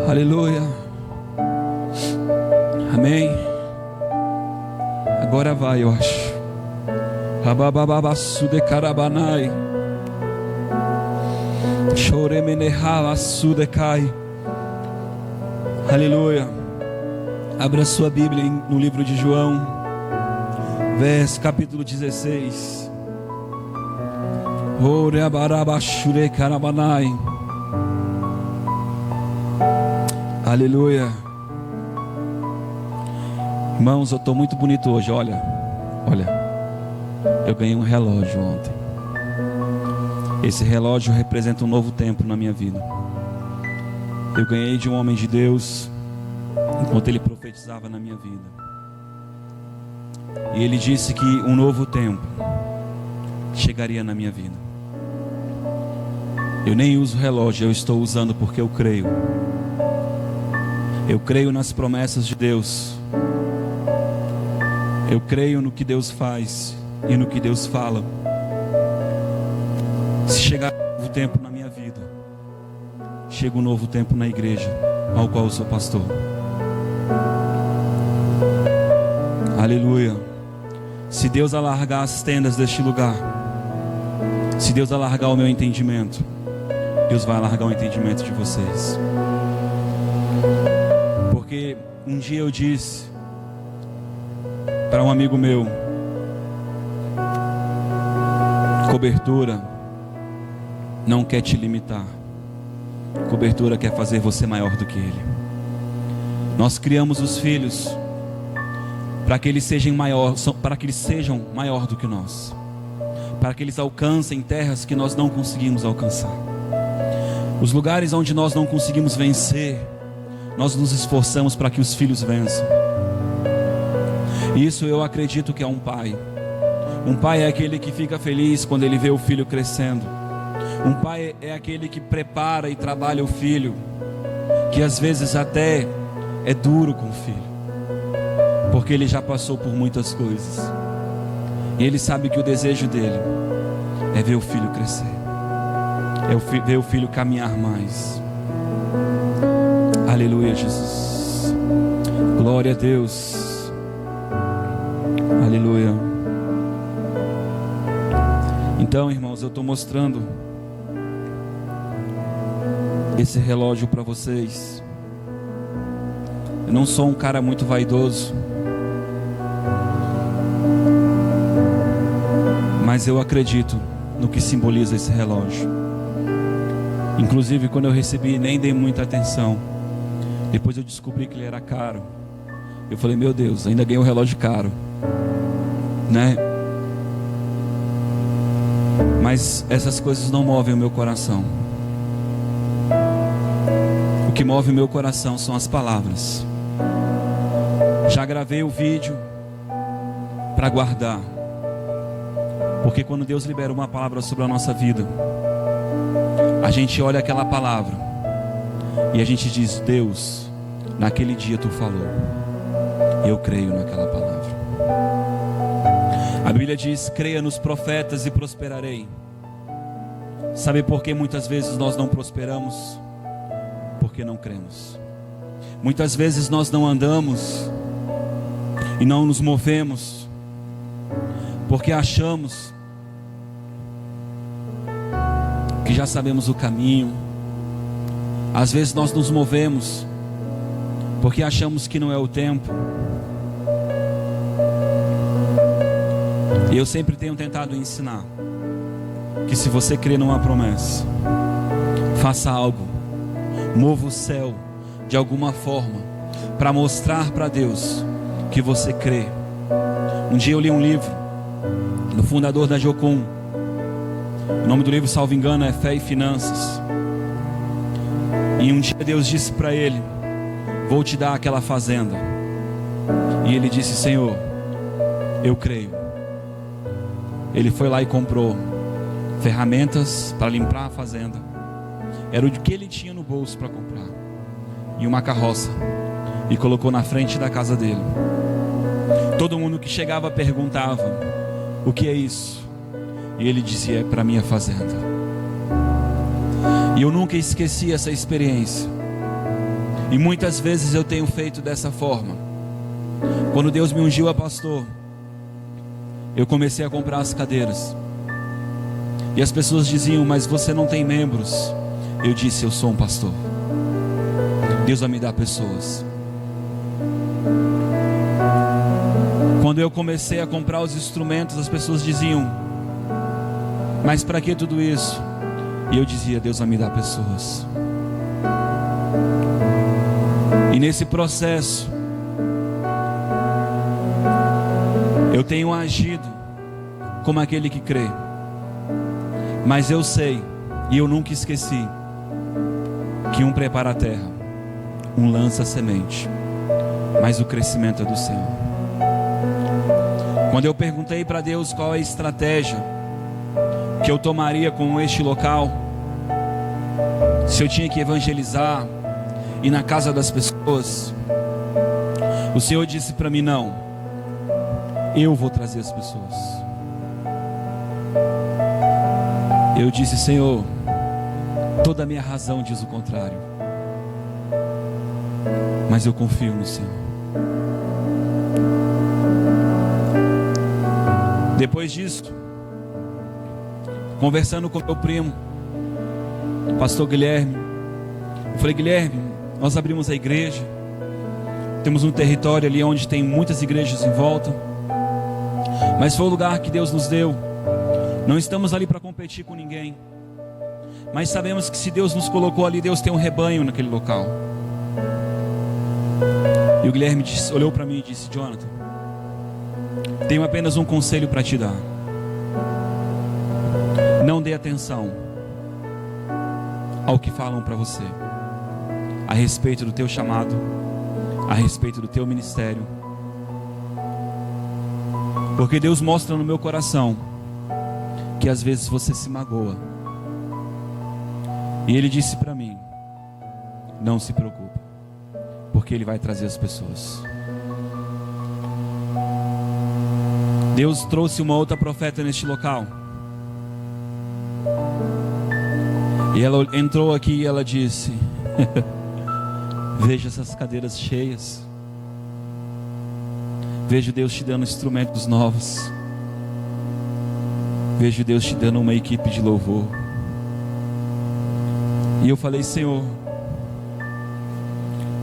Aleluia. Amém. Agora vai, eu acho. Rabababassu de carabanai. Choremenehalassu de cai. Aleluia. Abra sua Bíblia no livro de João, capítulo 16. Oreabarabashure carabanai. Aleluia. Irmãos, eu estou muito bonito hoje. Olha, eu ganhei um relógio ontem. Esse relógio representa um novo tempo na minha vida. Eu ganhei de um homem de Deus enquanto ele profetizava na minha vida. E ele disse que um novo tempo chegaria na minha vida. Eu nem uso relógio, eu estou usando porque eu creio. Eu creio nas promessas de Deus. Eu creio no que Deus faz e no que Deus fala. Se chegar um novo tempo na minha vida, chega um novo tempo na igreja ao qual eu sou pastor. Aleluia. Se Deus alargar as tendas deste lugar, se Deus alargar o meu entendimento, Deus vai alargar o entendimento de vocês. Porque um dia eu disse para um amigo meu: cobertura não quer te limitar, cobertura quer fazer você maior do que ele. Nós criamos os filhos para que eles sejam maior do que nós, para que eles alcancem terras que nós não conseguimos alcançar. Os lugares onde nós não conseguimos vencer, nós nos esforçamos para que os filhos vençam. Isso eu acredito que é um pai. Um pai é aquele que fica feliz quando ele vê o filho crescendo. Um pai é aquele que prepara e trabalha o filho, que às vezes até é duro com o filho, porque ele já passou por muitas coisas. E ele sabe que o desejo dele é ver o filho crescer, é ver o filho caminhar mais. Aleluia, Jesus. Glória a Deus. Aleluia. Então, irmãos, eu estou mostrando esse relógio para vocês. Eu não sou um cara muito vaidoso, mas eu acredito no que simboliza esse relógio. Inclusive, quando eu recebi, nem dei muita atenção. Depois eu descobri que ele era caro. Eu falei: meu Deus, ainda ganhei um relógio caro, né? Mas essas coisas não movem o meu coração. O que move o meu coração são as palavras. Já gravei o vídeo para guardar, porque quando Deus libera uma palavra sobre a nossa vida, a gente olha aquela palavra e a gente diz: Deus, naquele dia tu falou, eu creio naquela palavra. A Bíblia diz: creia nos profetas e prosperarei. Sabe por que muitas vezes nós não prosperamos? Porque não cremos. Muitas vezes nós não andamos e não nos movemos porque achamos que já sabemos o caminho. Às vezes nós nos movemos porque achamos que não é o tempo. E eu sempre tenho tentado ensinar que se você crê numa promessa, faça algo, mova o céu de alguma forma para mostrar para Deus que você crê. Um dia eu li um livro do fundador da Jocum. O nome do livro, salvo engano, é Fé e Finanças. E um dia Deus disse para ele: vou te dar aquela fazenda. E ele disse: Senhor, eu creio. Ele foi lá e comprou ferramentas para limpar a fazenda. Era o que ele tinha no bolso para comprar, e uma carroça, e colocou na frente da casa dele. Todo mundo que chegava perguntava: o que é isso? E ele dizia: é para minha fazenda. E eu nunca esqueci essa experiência. E muitas vezes eu tenho feito dessa forma. Quando Deus me ungiu a pastor, eu comecei a comprar as cadeiras. E as pessoas diziam: mas você não tem membros. Eu disse: eu sou um pastor. Deus vai me dar pessoas. Quando eu comecei a comprar os instrumentos, as pessoas diziam: mas para que tudo isso? E eu dizia: Deus vai me dar pessoas. E nesse processo, eu tenho agido como aquele que crê. Mas eu sei, e eu nunca esqueci, que um prepara a terra, um lança a semente, mas o crescimento é do Senhor. Quando eu perguntei para Deus qual é a estratégia que eu tomaria com este local, se eu tinha que evangelizar, ir na casa das pessoas, o Senhor disse para mim: não, eu vou trazer as pessoas. Eu disse: Senhor, toda a minha razão diz o contrário, mas eu confio no Senhor. Depois disso, conversando com meu primo, o pastor Guilherme, eu falei: Guilherme, nós abrimos a igreja, temos um território ali onde tem muitas igrejas em volta, mas foi o lugar que Deus nos deu. Não estamos ali para competir com ninguém, mas sabemos que se Deus nos colocou ali, Deus tem um rebanho naquele local. E o Guilherme olhou para mim e disse: Jonathan, tenho apenas um conselho para te dar. Não dê atenção ao que falam para você a respeito do teu chamado, a respeito do teu ministério, porque Deus mostra no meu coração que às vezes você se magoa. E Ele disse para mim: não se preocupe, porque Ele vai trazer as pessoas. Deus trouxe uma outra profeta neste local, e ela entrou aqui e ela disse: veja essas cadeiras cheias, vejo Deus te dando instrumentos novos, vejo Deus te dando uma equipe de louvor. E eu falei: Senhor,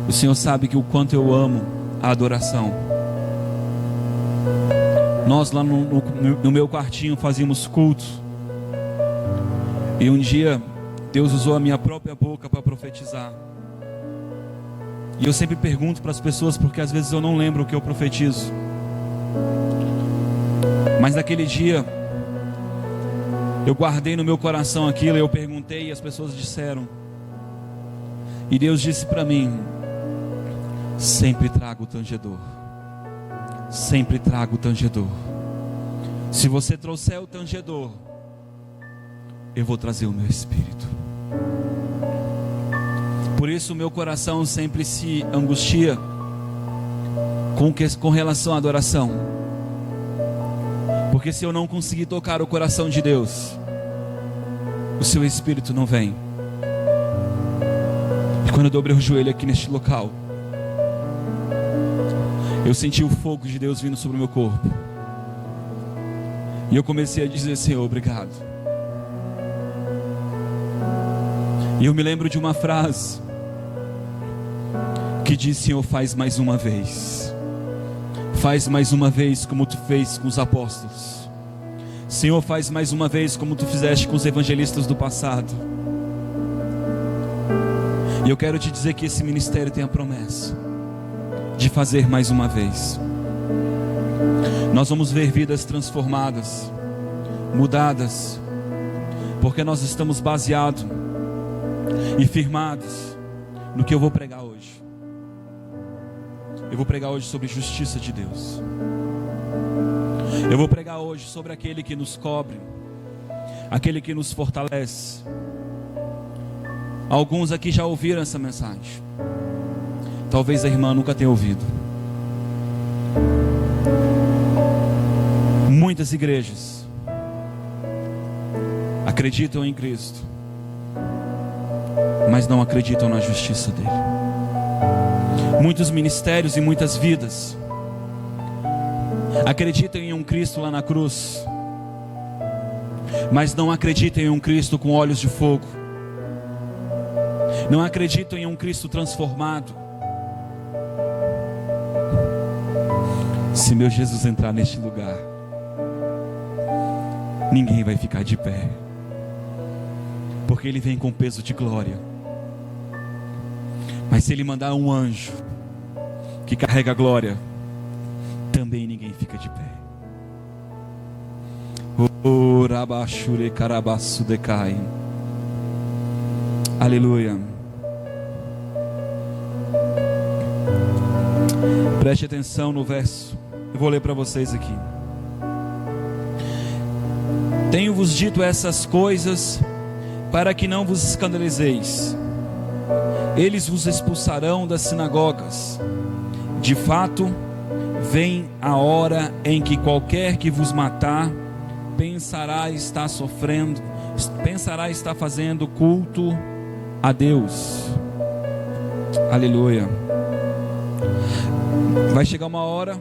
o Senhor sabe que o quanto eu amo a adoração. Nós lá no meu quartinho fazíamos cultos, e um dia Deus usou a minha própria boca para profetizar. E eu sempre pergunto para as pessoas, porque às vezes eu não lembro o que eu profetizo. Mas naquele dia eu guardei no meu coração aquilo, eu perguntei e as pessoas disseram. E Deus disse para mim: sempre trago o tangedor. Sempre trago o tangedor. Se você trouxer o tangedor, eu vou trazer o meu espírito. Por isso o meu coração sempre se angustia com relação à adoração. Porque se eu não conseguir tocar o coração de Deus, o seu espírito não vem. E quando eu dobrei o joelho aqui neste local, eu senti o fogo de Deus vindo sobre o meu corpo. E eu comecei a dizer: Senhor, obrigado. E eu me lembro de uma frase que diz: Senhor, faz mais uma vez. Faz mais uma vez como tu fez com os apóstolos. Senhor, faz mais uma vez como tu fizeste com os evangelistas do passado. E eu quero te dizer que esse ministério tem a promessa de fazer mais uma vez. Nós vamos ver vidas transformadas, mudadas, porque nós estamos baseados e firmados no que eu vou pregar hoje. Eu vou pregar hoje sobre justiça de Deus. Eu vou pregar hoje sobre aquele que nos cobre, aquele que nos fortalece. Alguns aqui já ouviram essa mensagem. Talvez a irmã nunca tenha ouvido. Muitas igrejas acreditam em Cristo, mas não acreditam na justiça dele. Muitos ministérios e muitas vidas acreditam em um Cristo lá na cruz, mas não acreditam em um Cristo com olhos de fogo, não acreditam em um Cristo transformado. Se meu Jesus entrar neste lugar, ninguém vai ficar de pé, porque Ele vem com peso de glória. Mas se Ele mandar um anjo que carrega a glória, também ninguém fica de pé. Aleluia. Preste atenção no verso. Eu vou ler para vocês aqui. Tenho-vos dito essas coisas para que não vos escandalizeis. Eles vos expulsarão das sinagogas. De fato, vem a hora em que qualquer que vos matar pensará estar fazendo culto a Deus. Aleluia. Vai chegar uma hora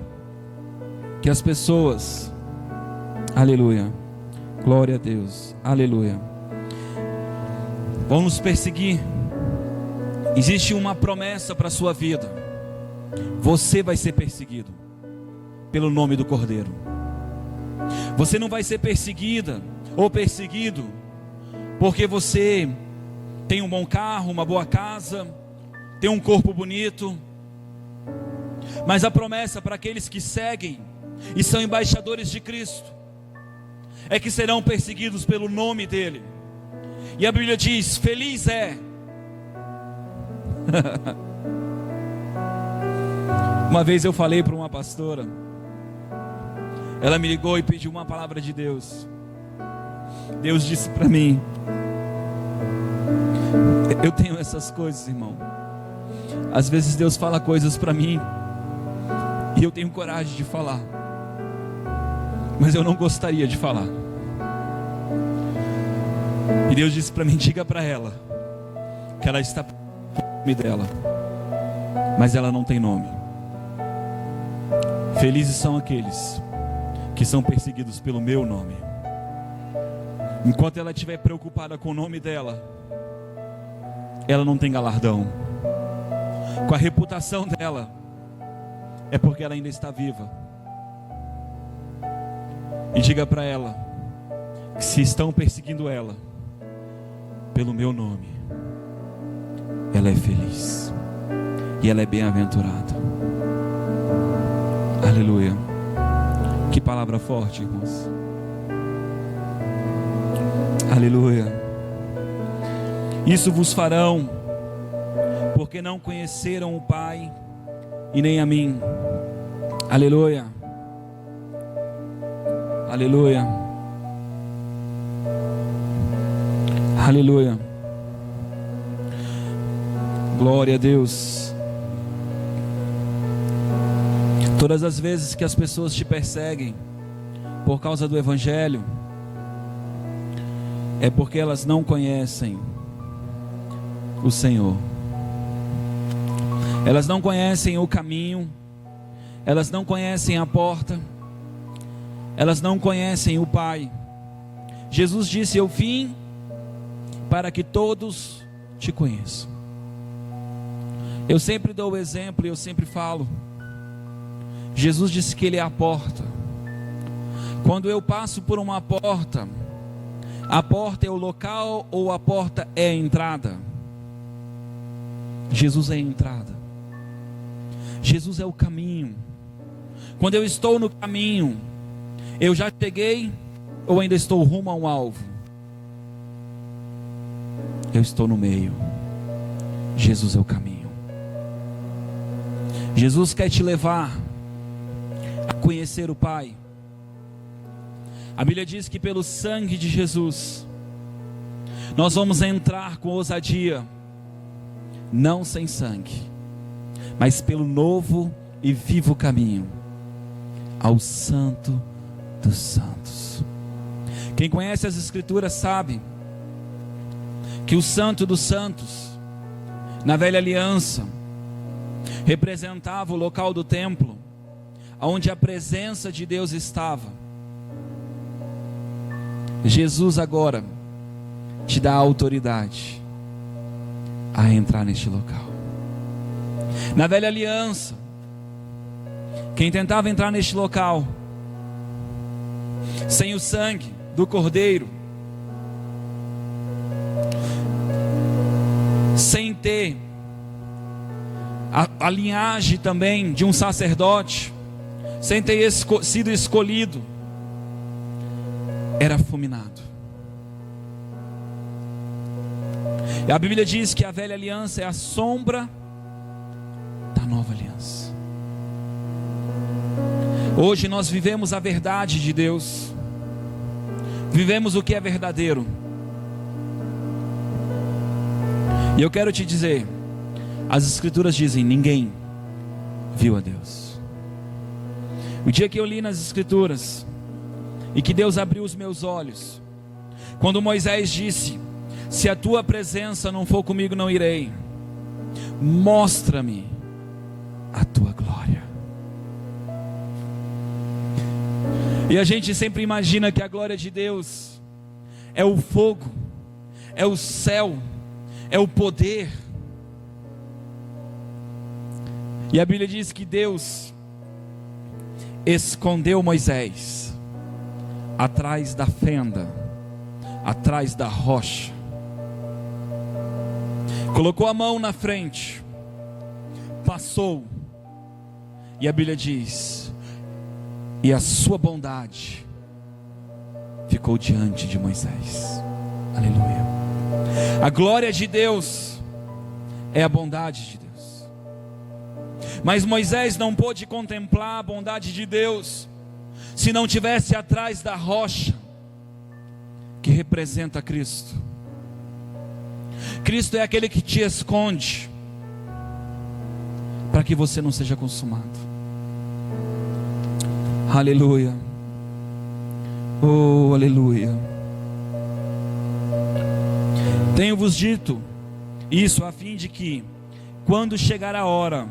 que as pessoas, aleluia, glória a Deus, aleluia, vão nos perseguir. Existe uma promessa para a sua vida: você vai ser perseguido pelo nome do Cordeiro. Você não vai ser perseguida ou perseguido porque você tem um bom carro, uma boa casa, tem um corpo bonito. Mas a promessa para aqueles que seguem e são embaixadores de Cristo é que serão perseguidos pelo nome dele. E a Bíblia diz: feliz é. Uma vez eu falei para uma pastora, ela me ligou e pediu uma palavra de Deus. Deus disse para mim: eu tenho essas coisas, irmão. Às vezes Deus fala coisas para mim e eu tenho coragem de falar, mas eu não gostaria de falar. E Deus disse para mim: diga para ela que ela está com o nome dela, mas ela não tem nome. Felizes são aqueles que são perseguidos pelo meu nome. Enquanto ela estiver preocupada com o nome dela, ela não tem galardão. Com a reputação dela, é porque ela ainda está viva. E diga para ela que se estão perseguindo ela pelo meu nome, ela é feliz e ela é bem-aventurada. Aleluia. Que palavra forte, irmãos. Aleluia. Isso vos farão porque não conheceram o Pai e nem a mim. Aleluia. Aleluia. Aleluia. Glória a Deus. Todas as vezes que as pessoas te perseguem por causa do Evangelho, é porque elas não conhecem o Senhor. Elas não conhecem o caminho, elas não conhecem a porta, elas não conhecem o Pai. Jesus disse: eu vim para que todos te conheçam. Eu sempre dou o exemplo e eu sempre falo, Jesus disse que Ele é a porta. Quando eu passo por uma porta, a porta é o local ou a porta é a entrada? Jesus é a entrada. Jesus é o caminho. Quando eu estou no caminho, eu já cheguei ou ainda estou rumo a um alvo? Eu estou no meio. Jesus é o caminho. Jesus quer te levar a conhecer o Pai. A Bíblia diz que pelo sangue de Jesus nós vamos entrar com ousadia, não sem sangue, mas pelo novo e vivo caminho ao Santo dos Santos. Quem conhece as Escrituras sabe que o Santo dos Santos Na velha aliança, representava o local do templo, onde a presença de Deus estava. Jesus agora te dá autoridade a entrar neste local. Na velha aliança, quem tentava entrar neste local, sem o sangue do Cordeiro, sem ter a linhagem também de um sacerdote, sem ter sido escolhido, era fulminado. E a Bíblia diz que a velha aliança é a sombra da nova aliança. Hoje nós vivemos a verdade de Deus, vivemos o que é verdadeiro. E eu quero te dizer, as Escrituras dizem: ninguém viu a Deus. O dia que eu li nas Escrituras e que Deus abriu os meus olhos, quando Moisés disse: se a tua presença não for comigo, não irei. Mostra-me a tua glória. E a gente sempre imagina que a glória de Deus é o fogo, é o céu, é o poder. E a Bíblia diz que Deus escondeu Moisés atrás da fenda, atrás da rocha, colocou a mão na frente, passou, e a Bíblia diz: e a sua bondade ficou diante de Moisés. Aleluia. A glória de Deus é a bondade de Deus. Mas Moisés não pôde contemplar a bondade de Deus se não tivesse atrás da rocha que representa Cristo. Cristo é aquele que te esconde para que você não seja consumado. Aleluia. Oh, aleluia. Tenho-vos dito isso a fim de que, quando chegar a hora,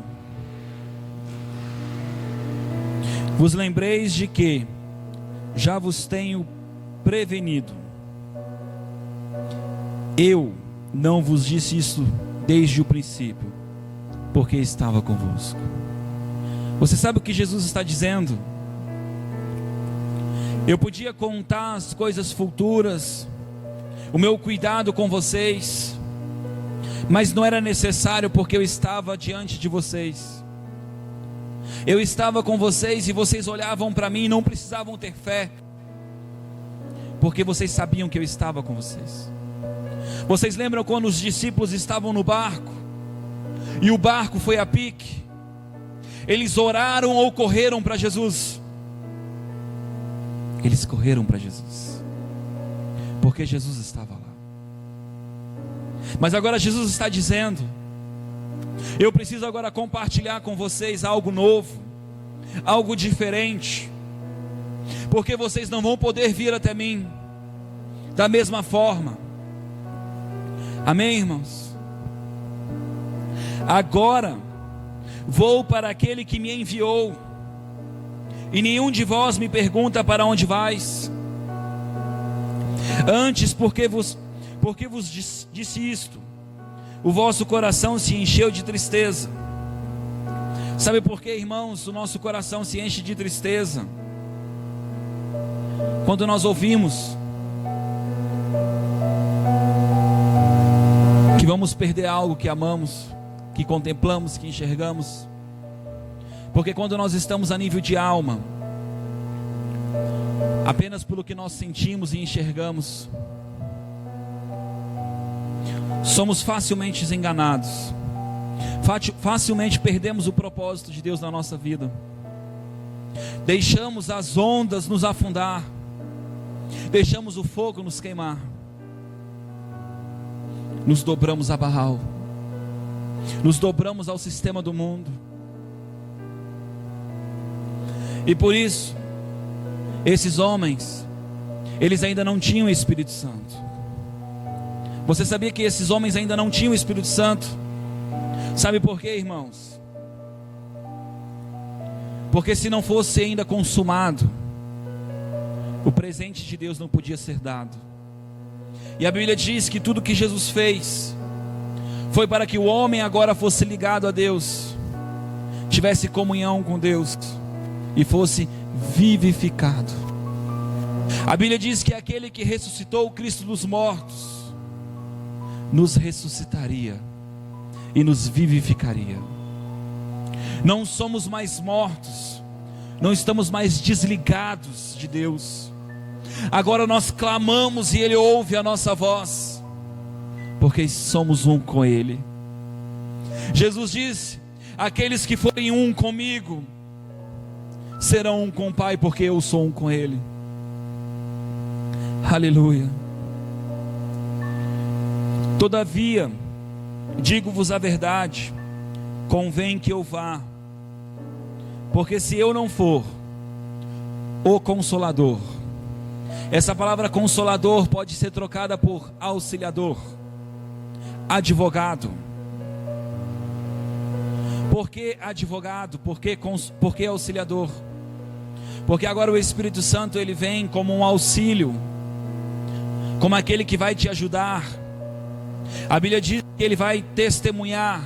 vos lembreis de que já vos tenho prevenido. Eu não vos disse isso desde o princípio, porque estava convosco. Você sabe o que Jesus está dizendo? Eu podia contar as coisas futuras, o meu cuidado com vocês, mas não era necessário, porque eu estava diante de vocês. Eu estava com vocês e vocês olhavam para mim e não precisavam ter fé, porque vocês sabiam que eu estava com vocês. Vocês lembram quando os discípulos estavam no barco e o barco foi a pique? Eles oraram ou correram para Jesus? Eles correram para Jesus, porque Jesus estava lá. Mas agora Jesus está dizendo: eu preciso agora compartilhar com vocês algo novo, algo diferente, porque vocês não vão poder vir até mim da mesma forma. Amém, irmãos? Agora vou para aquele que me enviou, e nenhum de vós me pergunta: para onde vais? Antes, porque vos disse isto, o vosso coração se encheu de tristeza. Sabe por quê, irmãos? O nosso coração se enche de tristeza quando nós ouvimos que vamos perder algo que amamos, que contemplamos, que enxergamos. Porque quando nós estamos a nível de alma, apenas pelo que nós sentimos e enxergamos, somos facilmente enganados, facilmente perdemos o propósito de Deus na nossa vida, deixamos as ondas nos afundar, deixamos o fogo nos queimar, nos dobramos a Baal, nos dobramos ao sistema do mundo. E por isso, esses homens, eles ainda não tinham o Espírito Santo. Você sabia que esses homens ainda não tinham o Espírito Santo? Sabe por quê, irmãos? Porque se não fosse ainda consumado, o presente de Deus não podia ser dado. E a Bíblia diz que tudo que Jesus fez foi para que o homem agora fosse ligado a Deus, tivesse comunhão com Deus e fosse vivificado. A Bíblia diz que aquele que ressuscitou o Cristo dos mortos nos ressuscitaria e nos vivificaria. Não somos mais mortos, não estamos mais desligados de Deus. Agora nós clamamos e Ele ouve a nossa voz, porque somos um com Ele. Jesus disse: aqueles que forem um comigo serão um com o Pai, porque eu sou um com Ele. Aleluia. Todavia, digo-vos a verdade, convém que eu vá, porque se eu não for o Consolador, essa palavra Consolador pode ser trocada por Auxiliador, Advogado. Por que advogado? Por que auxiliador? Porque agora o Espírito Santo ele vem como um auxílio, como aquele que vai te ajudar. A Bíblia diz que ele vai testemunhar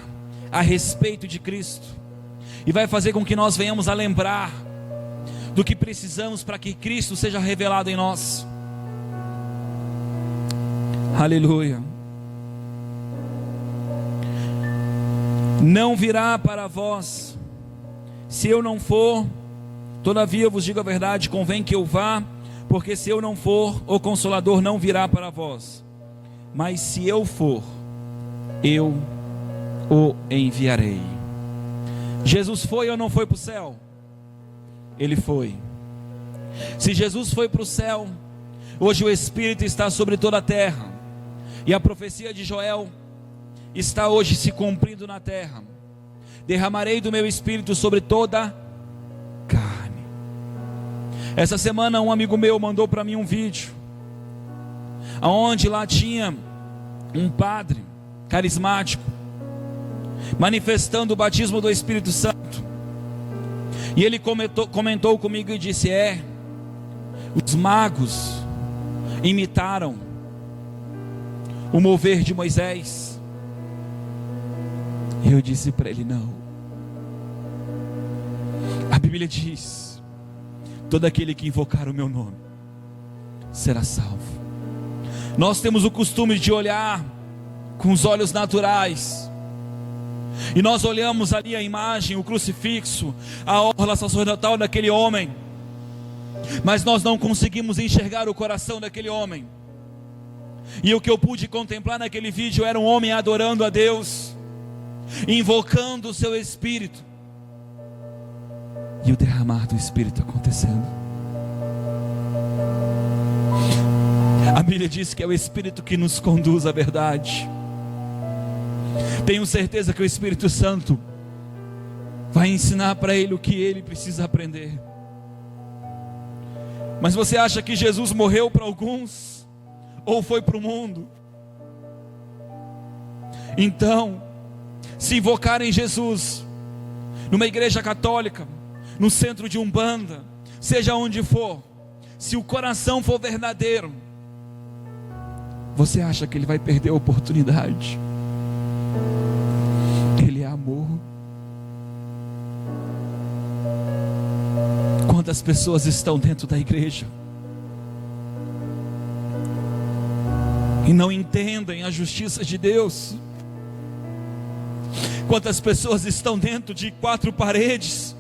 a respeito de Cristo e vai fazer com que nós venhamos a lembrar do que precisamos para que Cristo seja revelado em nós. Aleluia. Não virá para vós, se eu não for. Todavia eu vos digo a verdade, convém que eu vá, porque se eu não for, o Consolador não virá para vós. Mas se eu for, eu o enviarei. Jesus foi ou não foi para o céu? Ele foi. Se Jesus foi para o céu, hoje o Espírito está sobre toda a terra, e a profecia de Joel está hoje se cumprindo na terra. Derramarei do meu Espírito sobre toda carne. Essa semana um amigo meu mandou para mim um vídeo, aonde lá tinha um padre carismático manifestando o batismo do Espírito Santo. E ele comentou comigo e disse: os magos imitaram o mover de Moisés. E eu disse para ele: não. A Bíblia diz: todo aquele que invocar o meu nome será salvo. Nós temos o costume de olhar com os olhos naturais, e nós olhamos ali a imagem, o crucifixo, a orla sacerdotal daquele homem, mas nós não conseguimos enxergar o coração daquele homem. E o que eu pude contemplar naquele vídeo era um homem adorando a Deus, invocando o seu Espírito, e o derramar do Espírito acontecendo. A Bíblia diz que é o Espírito que nos conduz à verdade. Tenho certeza que o Espírito Santo vai ensinar para ele o que ele precisa aprender. Mas você acha que Jesus morreu para alguns, ou foi para o mundo? Então, se invocarem Jesus numa igreja católica, no centro de Umbanda, seja onde for, se o coração for verdadeiro, você acha que ele vai perder a oportunidade? Ele é amor. Quantas pessoas estão dentro da igreja e não entendem a justiça de Deus? Quantas pessoas estão dentro de quatro paredes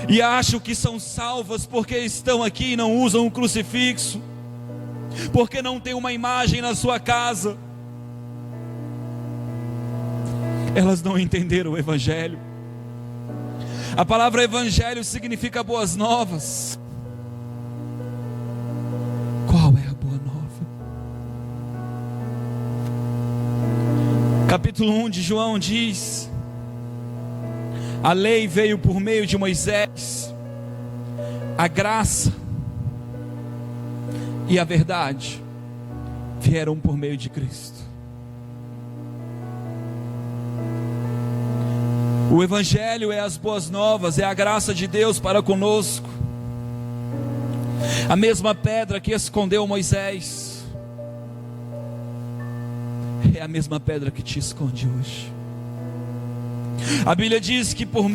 e acham que são salvas porque estão aqui e não usam um crucifixo, porque não tem uma imagem na sua casa? Elas não entenderam o Evangelho. A palavra Evangelho significa boas novas. Qual é a boa nova? Capítulo 1 de João diz: a lei veio por meio de Moisés, a graça e a verdade vieram por meio de Cristo. O Evangelho é as boas novas, é a graça de Deus para conosco. A mesma pedra que escondeu Moisés é a mesma pedra que te esconde hoje. A Bíblia diz que por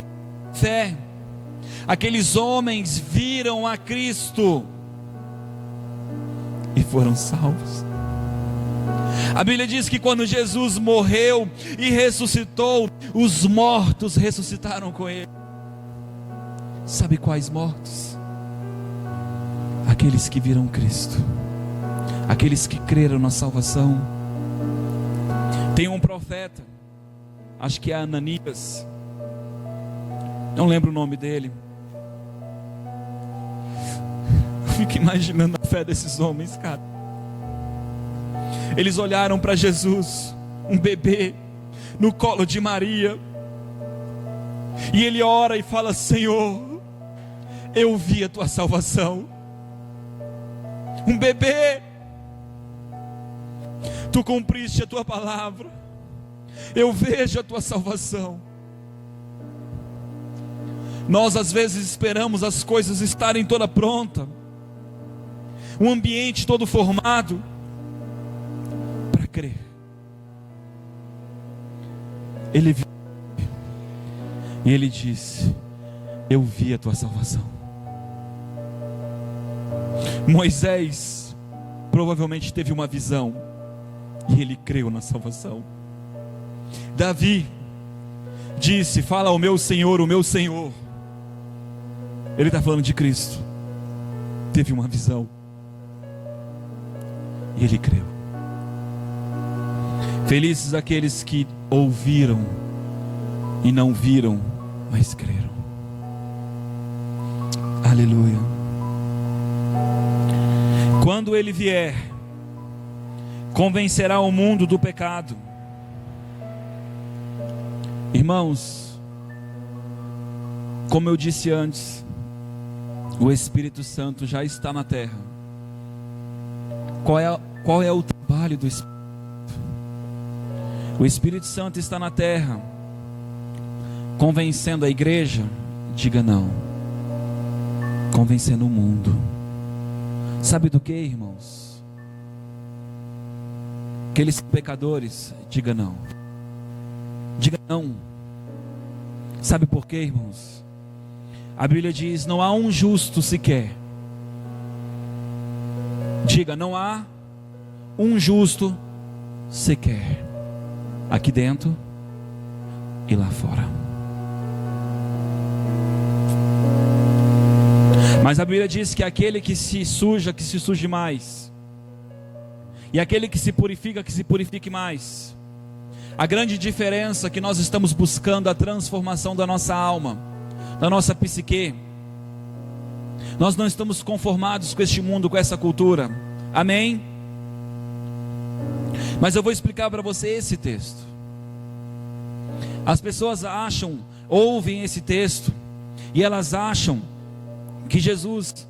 fé, aqueles homens viram a Cristo e foram salvos. A Bíblia diz que quando Jesus morreu e ressuscitou, os mortos ressuscitaram com Ele. Sabe quais mortos? Aqueles que viram Cristo, aqueles que creram na salvação. Tem um profeta, acho que é Ananias, não lembro o nome dele. Fico imaginando a fé desses homens, cara. Eles olharam para Jesus, um bebê, no colo de Maria, e ele ora e fala: Senhor, eu vi a tua salvação. Um bebê, tu cumpriste a tua palavra, eu vejo a tua salvação. Nós às vezes esperamos as coisas estarem toda pronta, o ambiente todo formado, para crer. Ele viu, e ele disse: eu vi a tua salvação. Moisés provavelmente teve uma visão e ele creu na salvação. Davi disse: fala ao meu Senhor, o meu Senhor. Ele está falando de Cristo. Teve uma visão e ele creu. Felizes aqueles que ouviram e não viram, mas creram. Aleluia. Quando Ele vier, convencerá o mundo do pecado. Irmãos, como eu disse antes, o Espírito Santo já está na terra. Qual é o trabalho do Espírito? O Espírito Santo está na terra, convencendo a igreja, diga não. Convencendo o mundo. Sabe do que, irmãos? Aqueles pecadores, diga não. Diga não. Sabe por quê, irmãos? A Bíblia diz: não há um justo sequer. Diga, não há um justo sequer. Aqui dentro e lá fora. Mas a Bíblia diz que aquele que se suje mais. E aquele que se purifique mais. A grande diferença é que nós estamos buscando a transformação da nossa alma, da nossa psique. Nós não estamos conformados com este mundo, com essa cultura. Amém? Mas eu vou explicar para você esse texto. As pessoas ouvem esse texto, e elas acham que Jesus,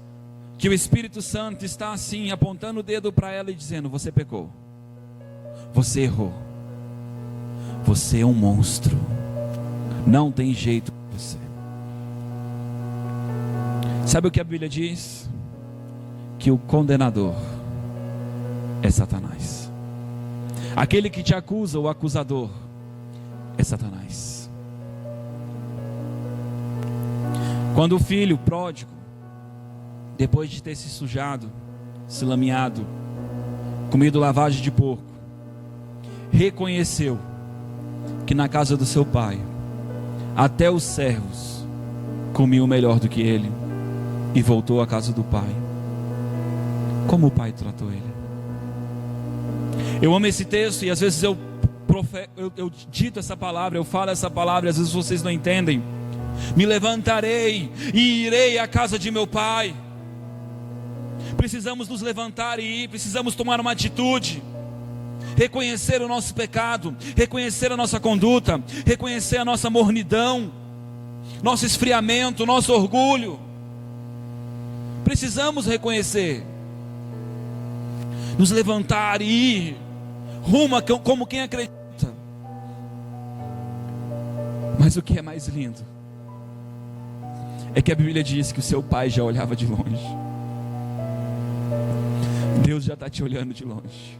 que o Espírito Santo está assim, apontando o dedo para ela e dizendo: você pecou, você errou, você é um monstro, não tem jeito para você. Sabe o que a Bíblia diz? Que o condenador é Satanás. Aquele que te acusa, o acusador, é Satanás. Quando o filho pródigo, depois de ter se sujado, se lameado, comido lavagem de porco, reconheceu que na casa do seu pai, até os servos comiam melhor do que ele, e voltou à casa do pai. Como o pai tratou ele? Eu amo esse texto, e às vezes eu dito essa palavra, eu falo essa palavra, e às vezes vocês não entendem. Me levantarei e irei à casa de meu pai. Precisamos nos levantar e ir, precisamos tomar uma atitude, reconhecer o nosso pecado, reconhecer a nossa conduta, reconhecer a nossa mornidão, nosso esfriamento, nosso orgulho. Precisamos reconhecer, nos levantar e ir rumo como quem acredita. Mas o que é mais lindo é que a Bíblia diz que o seu pai já olhava de longe. Deus já está te olhando de longe.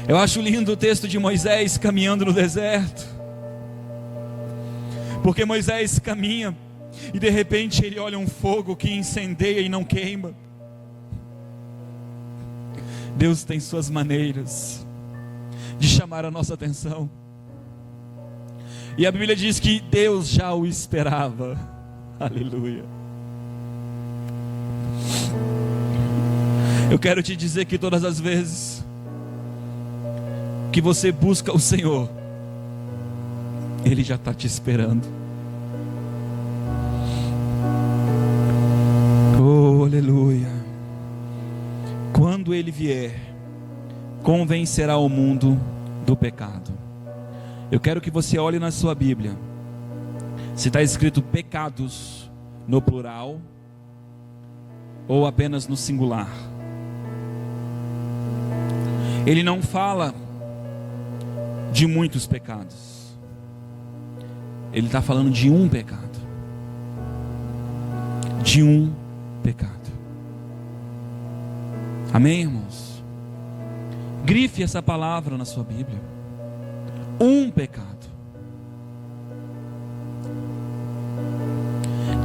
Eu acho lindo o texto de Moisés caminhando no deserto, porque Moisés caminha e de repente ele olha um fogo que incendeia e não queima. Deus tem suas maneiras de chamar a nossa atenção. E a Bíblia diz que Deus já o esperava. Aleluia. Eu quero te dizer que todas as vezes que você busca o Senhor, Ele já está te esperando. Oh, aleluia. Quando Ele vier, convencerá o mundo do pecado. Eu quero que você olhe na sua Bíblia, se está escrito pecados no plural ou apenas no singular. Ele não fala de muitos pecados, ele está falando de um pecado. De um pecado. Amém, irmãos? Grife essa palavra na sua Bíblia. Um pecado.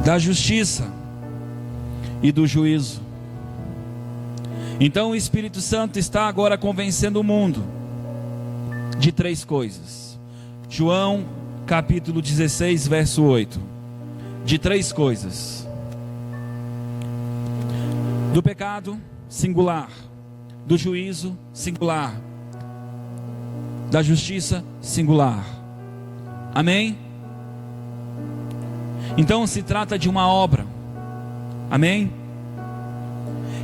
Da justiça e do juízo. Então o Espírito Santo está agora convencendo o mundo de 3 coisas. João capítulo 16, verso 8. De 3 coisas. Do pecado, singular. Do juízo, singular. Da justiça, singular. Amém? Então se trata de uma obra. Amém?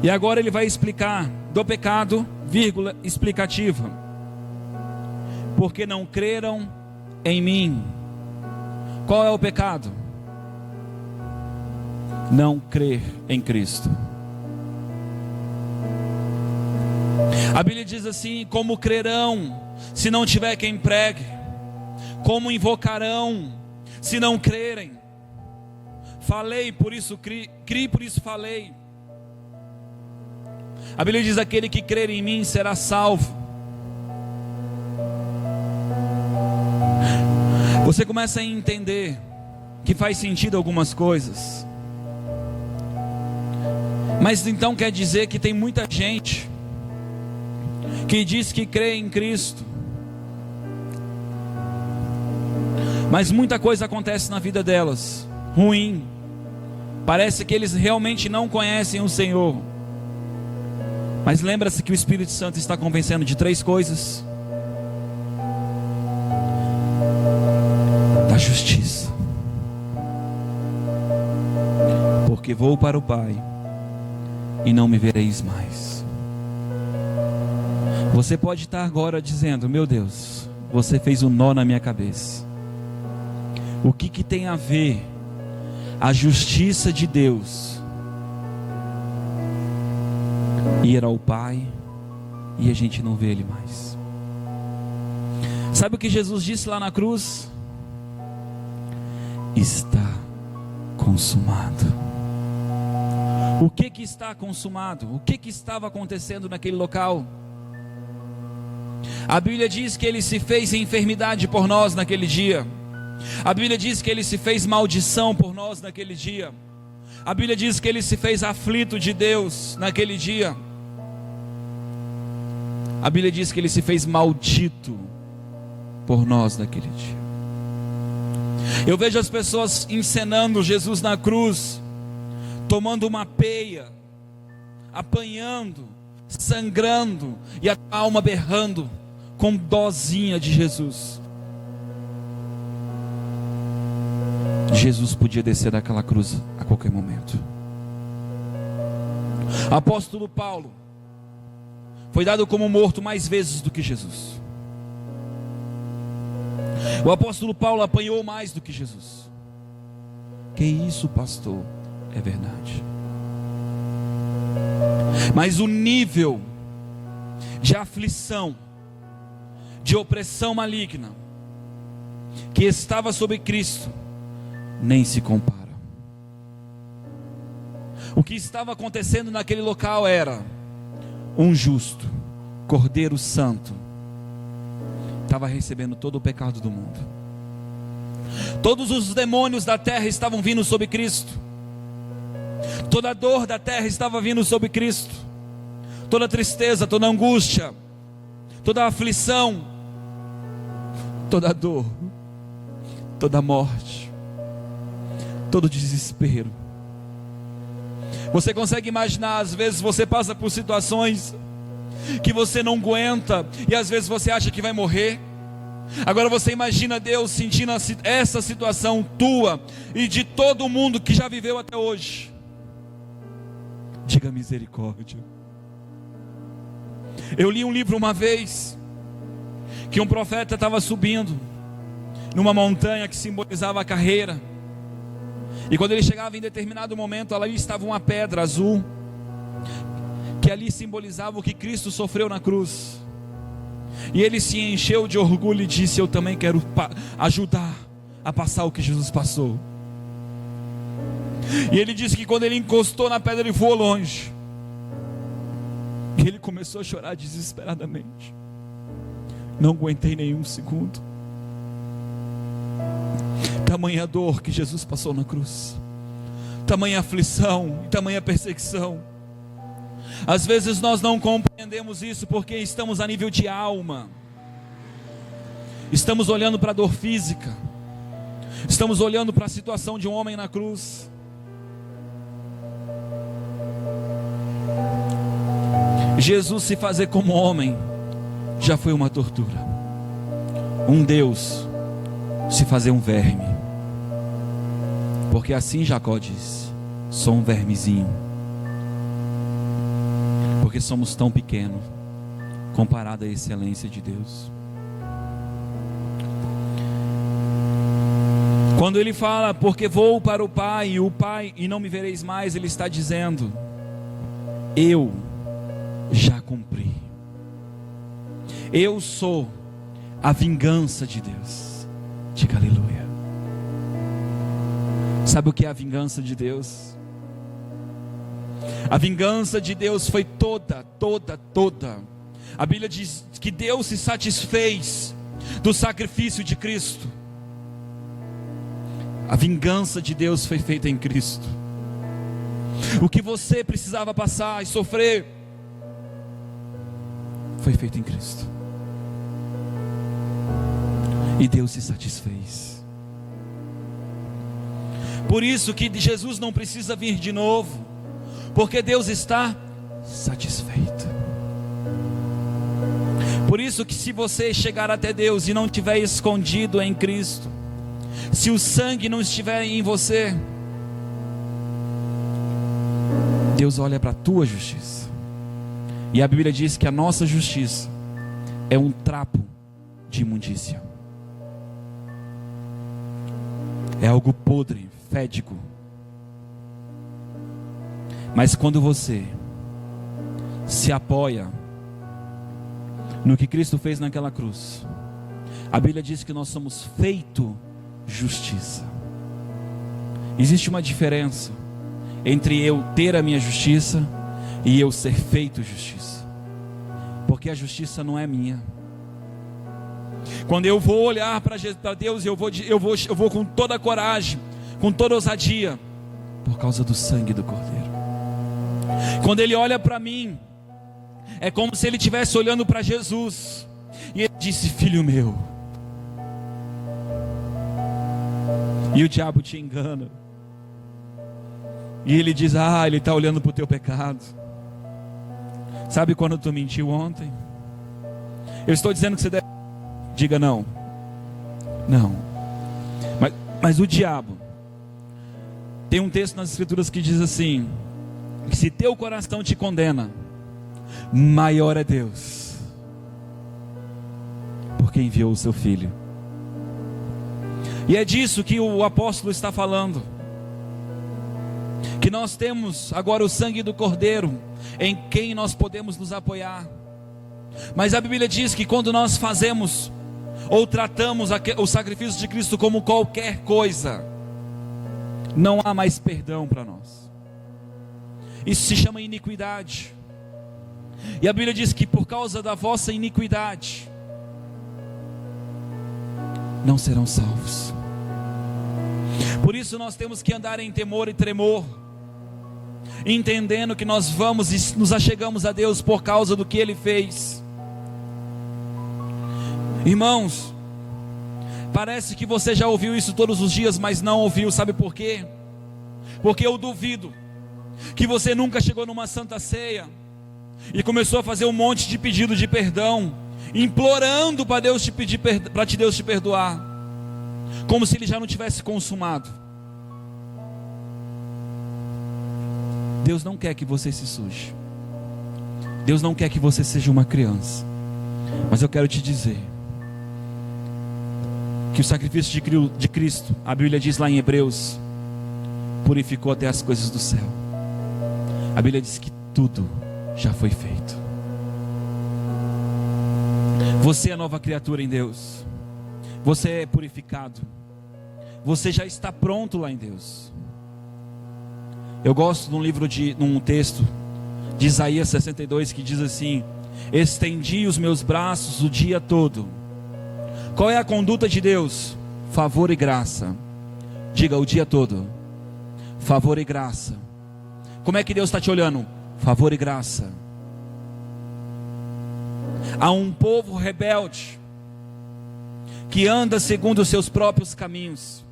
E agora ele vai explicar do pecado, vírgula, explicativa. Porque não creram em mim. Qual é o pecado? Não crer em Cristo. A Bíblia diz assim: como crerão se não tiver quem pregue? Como invocarão se não crerem? Falei, por isso criei, por isso falei. A Bíblia diz: aquele que crer em mim será salvo. Você começa a entender que faz sentido algumas coisas. Mas então quer dizer que tem muita gente que diz que crê em Cristo, mas muita coisa acontece na vida delas ruim. Parece que eles realmente não conhecem o Senhor. Mas lembra-se que o Espírito Santo está convencendo de 3 coisas: da justiça, porque vou para o Pai e não me vereis mais. Você pode estar agora dizendo: meu Deus, você fez um nó na minha cabeça. O que tem a ver a justiça de Deus ir ao Pai e a gente não vê Ele mais? Sabe o que Jesus disse lá na cruz? Está consumado. O que está consumado? O que estava acontecendo naquele local? A Bíblia diz que Ele se fez enfermidade por nós naquele dia. A Bíblia diz que Ele se fez maldição por nós naquele dia. A Bíblia diz que Ele se fez aflito de Deus naquele dia. A Bíblia diz que Ele se fez maldito por nós naquele dia. Eu vejo as pessoas encenando Jesus na cruz, tomando uma peia, apanhando, sangrando e a alma berrando, com dozinha de Jesus. Jesus podia descer daquela cruz a qualquer momento. Apóstolo Paulo foi dado como morto mais vezes do que Jesus. O apóstolo Paulo apanhou mais do que Jesus. Que isso, pastor? É verdade. Mas o nível de aflição, de opressão maligna, que estava sobre Cristo nem se compara. O que estava acontecendo naquele local era um justo, Cordeiro Santo, estava recebendo todo o pecado do mundo. Todos os demônios da terra estavam vindo sobre Cristo. Toda a dor da terra estava vindo sobre Cristo. Toda a tristeza, toda a angústia, toda a aflição, toda a dor, toda a morte, todo o desespero. Você consegue imaginar, às vezes você passa por situações que você não aguenta, e às vezes você acha que vai morrer. Agora você imagina Deus sentindo essa situação tua e de todo mundo que já viveu até hoje. Diga misericórdia. Eu li um livro uma vez, que um profeta estava subindo numa montanha que simbolizava a carreira, e quando ele chegava em determinado momento, ali estava uma pedra azul, que ali simbolizava o que Cristo sofreu na cruz. E ele se encheu de orgulho e disse: eu também quero ajudar a passar o que Jesus passou. E ele disse que quando ele encostou na pedra, ele voou longe. E ele começou a chorar desesperadamente. Não aguentei nenhum segundo. Tamanha dor que Jesus passou na cruz, tamanha aflição e tamanha perseguição. Às vezes nós não compreendemos isso porque estamos a nível de alma. Estamos olhando para a dor física, estamos olhando para a situação de um homem na cruz. Jesus se fazer como homem já foi uma tortura. Um Deus se fazer um verme, porque assim Jacó diz: sou um vermezinho, porque somos tão pequenos comparado à excelência de Deus. Quando ele fala, porque vou para o Pai e não me vereis mais, ele está dizendo: eu já cumpri. Eu sou a vingança de Deus. Diga aleluia. Sabe o que é a vingança de Deus? A vingança de Deus foi toda. A Bíblia diz que Deus se satisfez do sacrifício de Cristo. A vingança de Deus foi feita em Cristo. O que você precisava passar e sofrer foi feito em Cristo. E Deus se satisfez. Por isso que Jesus não precisa vir de novo, porque Deus está satisfeito. Por isso que se você chegar até Deus e não estiver escondido em Cristo, se o sangue não estiver em você, Deus olha para a tua justiça. E a Bíblia diz que a nossa justiça é um trapo de imundícia. É algo podre, fédido. Mas quando você se apoia no que Cristo fez naquela cruz, a Bíblia diz que nós somos feito justiça. Existe uma diferença entre eu ter a minha justiça e eu ser feito justiça, porque a justiça não é minha. Quando eu vou olhar para Deus, eu vou com toda a coragem, com toda a ousadia, por causa do sangue do Cordeiro. Quando Ele olha para mim, é como se Ele estivesse olhando para Jesus, e Ele disse: filho meu. E o diabo te engana, e ele diz: ele está olhando para o teu pecado. Sabe quando tu mentiu ontem? Eu estou dizendo que você deve. Diga não. Não. Mas o diabo, tem um texto nas Escrituras que diz assim: que se teu coração te condena, maior é Deus, porque enviou o seu Filho. E é disso que o apóstolo está falando, que nós temos agora o sangue do Cordeiro, em quem nós podemos nos apoiar. Mas a Bíblia diz que quando nós fazemos ou tratamos o sacrifício de Cristo como qualquer coisa, não há mais perdão para nós. Isso se chama iniquidade. E a Bíblia diz que por causa da vossa iniquidade não serão salvos. Por isso nós temos que andar em temor e tremor, entendendo que nós vamos e nos achegamos a Deus por causa do que Ele fez. Irmãos, parece que você já ouviu isso todos os dias, mas não ouviu. Sabe por quê? Porque eu duvido que você nunca chegou numa santa ceia e começou a fazer um monte de pedido de perdão, implorando para Deus te pedir, para Deus te perdoar, como se Ele já não tivesse consumado. Deus não quer que você se suje. Deus não quer que você seja uma criança. Mas eu quero te dizer que o sacrifício de Cristo, a Bíblia diz lá em Hebreus, purificou até as coisas do céu. A Bíblia diz que tudo já foi feito. Você é nova criatura em Deus. Você é purificado. Você já está pronto lá em Deus. Eu gosto num texto de Isaías 62 que diz assim: estendi os meus braços o dia todo. Qual é a conduta de Deus? Favor e graça. Diga: o dia todo. Favor e graça. Como é que Deus está te olhando? Favor e graça. Há um povo rebelde que anda segundo os seus próprios caminhos.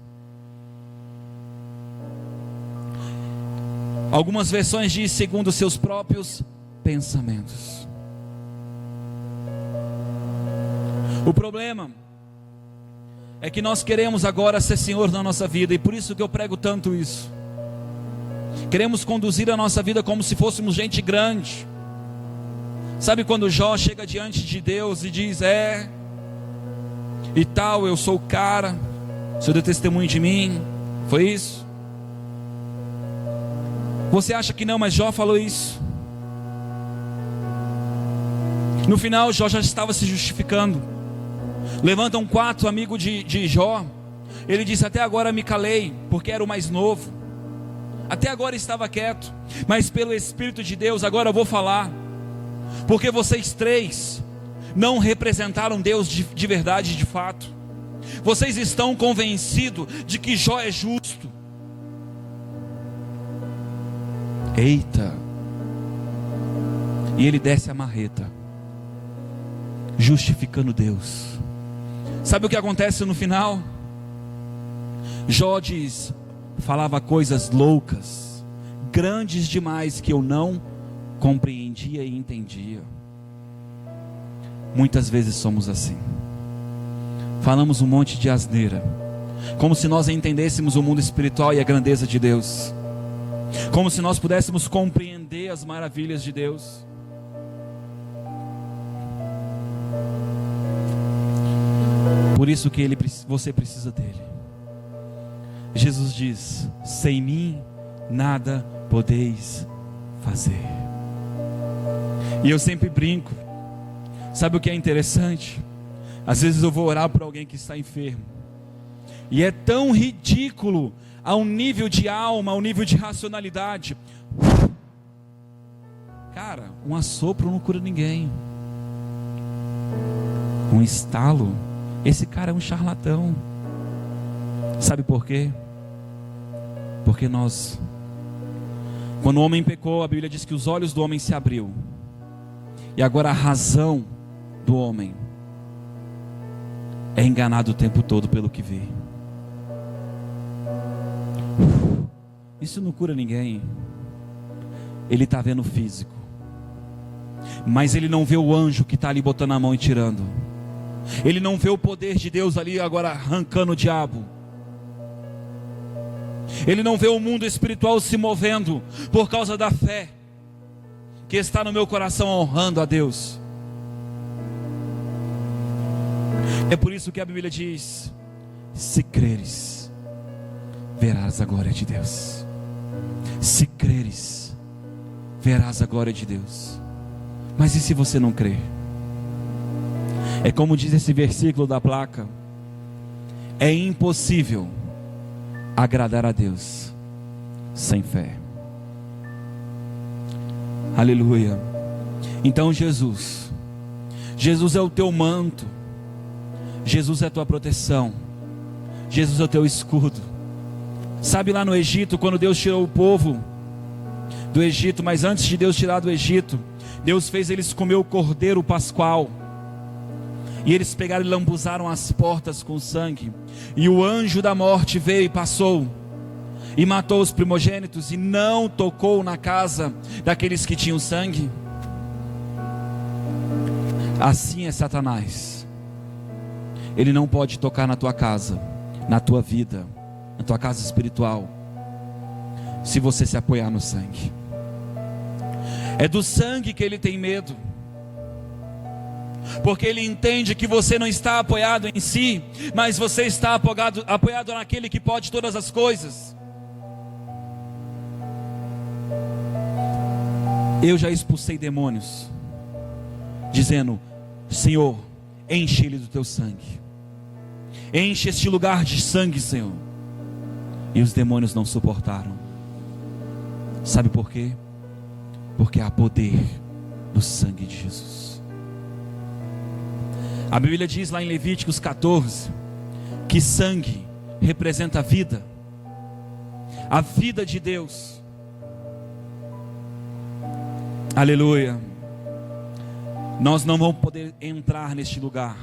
Algumas versões dizem segundo os seus próprios pensamentos. O problema é que nós queremos agora ser Senhor na nossa vida, e por isso que eu prego tanto isso. Queremos conduzir a nossa vida como se fôssemos gente grande. Sabe quando Jó chega diante de Deus e diz: e tal, eu sou o cara, o Senhor deu testemunho de mim. Foi isso? Você acha que não, mas Jó falou isso. No final Jó já estava se justificando. Levantam 4 amigos de Jó. Ele disse: até agora me calei, porque era o mais novo. Até agora estava quieto, mas pelo Espírito de Deus agora eu vou falar. Porque vocês 3 não representaram Deus de verdade, de fato. Vocês estão convencidos de que Jó é justo. Eita! E ele desce a marreta, justificando Deus. Sabe o que acontece no final? Jó diz: falava coisas loucas, grandes demais, que eu não compreendia e entendia. Muitas vezes somos assim. Falamos um monte de asneira, como se nós entendêssemos o mundo espiritual e a grandeza de Deus, como se nós pudéssemos compreender as maravilhas de Deus. Por isso que você precisa dele. Jesus diz: sem mim nada podeis fazer. E eu sempre brinco. Sabe o que é interessante? Às vezes eu vou orar por alguém que está enfermo, e é tão ridículo ao nível de alma, ao nível de racionalidade. Cara, um assopro não cura ninguém. Um estalo, esse cara é um charlatão. Sabe por quê? Porque quando o homem pecou, a Bíblia diz que os olhos do homem se abriu, e agora a razão do homem é enganado o tempo todo pelo que vê. Isso não cura ninguém. Ele está vendo o físico, mas ele não vê o anjo que está ali botando a mão e tirando. Ele não vê o poder de Deus ali agora arrancando o diabo. Ele não vê o mundo espiritual se movendo por causa da fé que está no meu coração, honrando a Deus. É por isso que a Bíblia diz: se creres, verás a glória de Deus. Se creres, verás a glória de Deus. Mas e se você não crer? É como diz esse versículo da placa: é impossível agradar a Deus sem fé. Aleluia. Então Jesus é o teu manto, Jesus é a tua proteção, Jesus é o teu escudo. Sabe lá no Egito, quando Deus tirou o povo do Egito, mas antes de Deus tirar do Egito, Deus fez eles comer o cordeiro pascual, e eles pegaram e lambuzaram as portas com sangue, e o anjo da morte veio e passou, e matou os primogênitos, e não tocou na casa daqueles que tinham sangue. Assim é Satanás. Ele não pode tocar na tua casa, na tua vida, na tua casa espiritual, se você se apoiar no sangue. É do sangue que ele tem medo, porque ele entende que você não está apoiado em si, mas você está apoiado naquele que pode todas as coisas. Eu já expulsei demônios, dizendo: Senhor, enche ele do teu sangue, enche este lugar de sangue, Senhor. E os demônios não suportaram. Sabe por quê? Porque há poder no sangue de Jesus. A Bíblia diz lá em Levíticos 14 que sangue representa a vida de Deus. Aleluia. Nós não vamos poder entrar neste lugar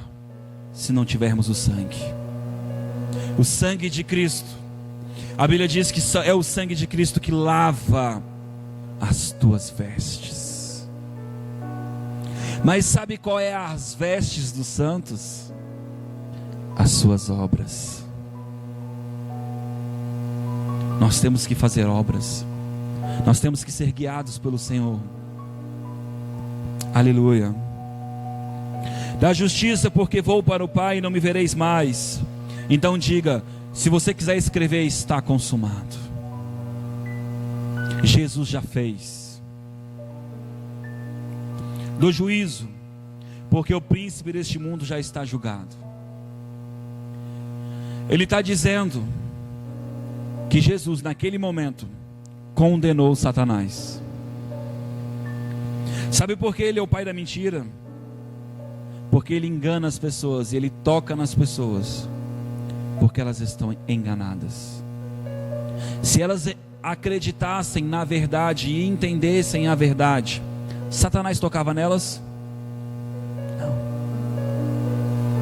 se não tivermos o sangue de Cristo. A Bíblia diz que é o sangue de Cristo que lava as tuas vestes. Mas sabe qual é as vestes dos santos? As suas obras. Nós temos que fazer obras, nós temos que ser guiados pelo Senhor. Aleluia. Da justiça, porque vou para o Pai e não me vereis mais. Então diga: se você quiser escrever, está consumado. Jesus já fez. Do juízo, porque o príncipe deste mundo já está julgado. Ele está dizendo que Jesus naquele momento condenou Satanás. Sabe por que ele é o pai da mentira? Porque ele engana as pessoas e ele toca nas pessoas, porque elas estão enganadas. Se elas acreditassem na verdade e entendessem a verdade, Satanás tocava nelas? Não.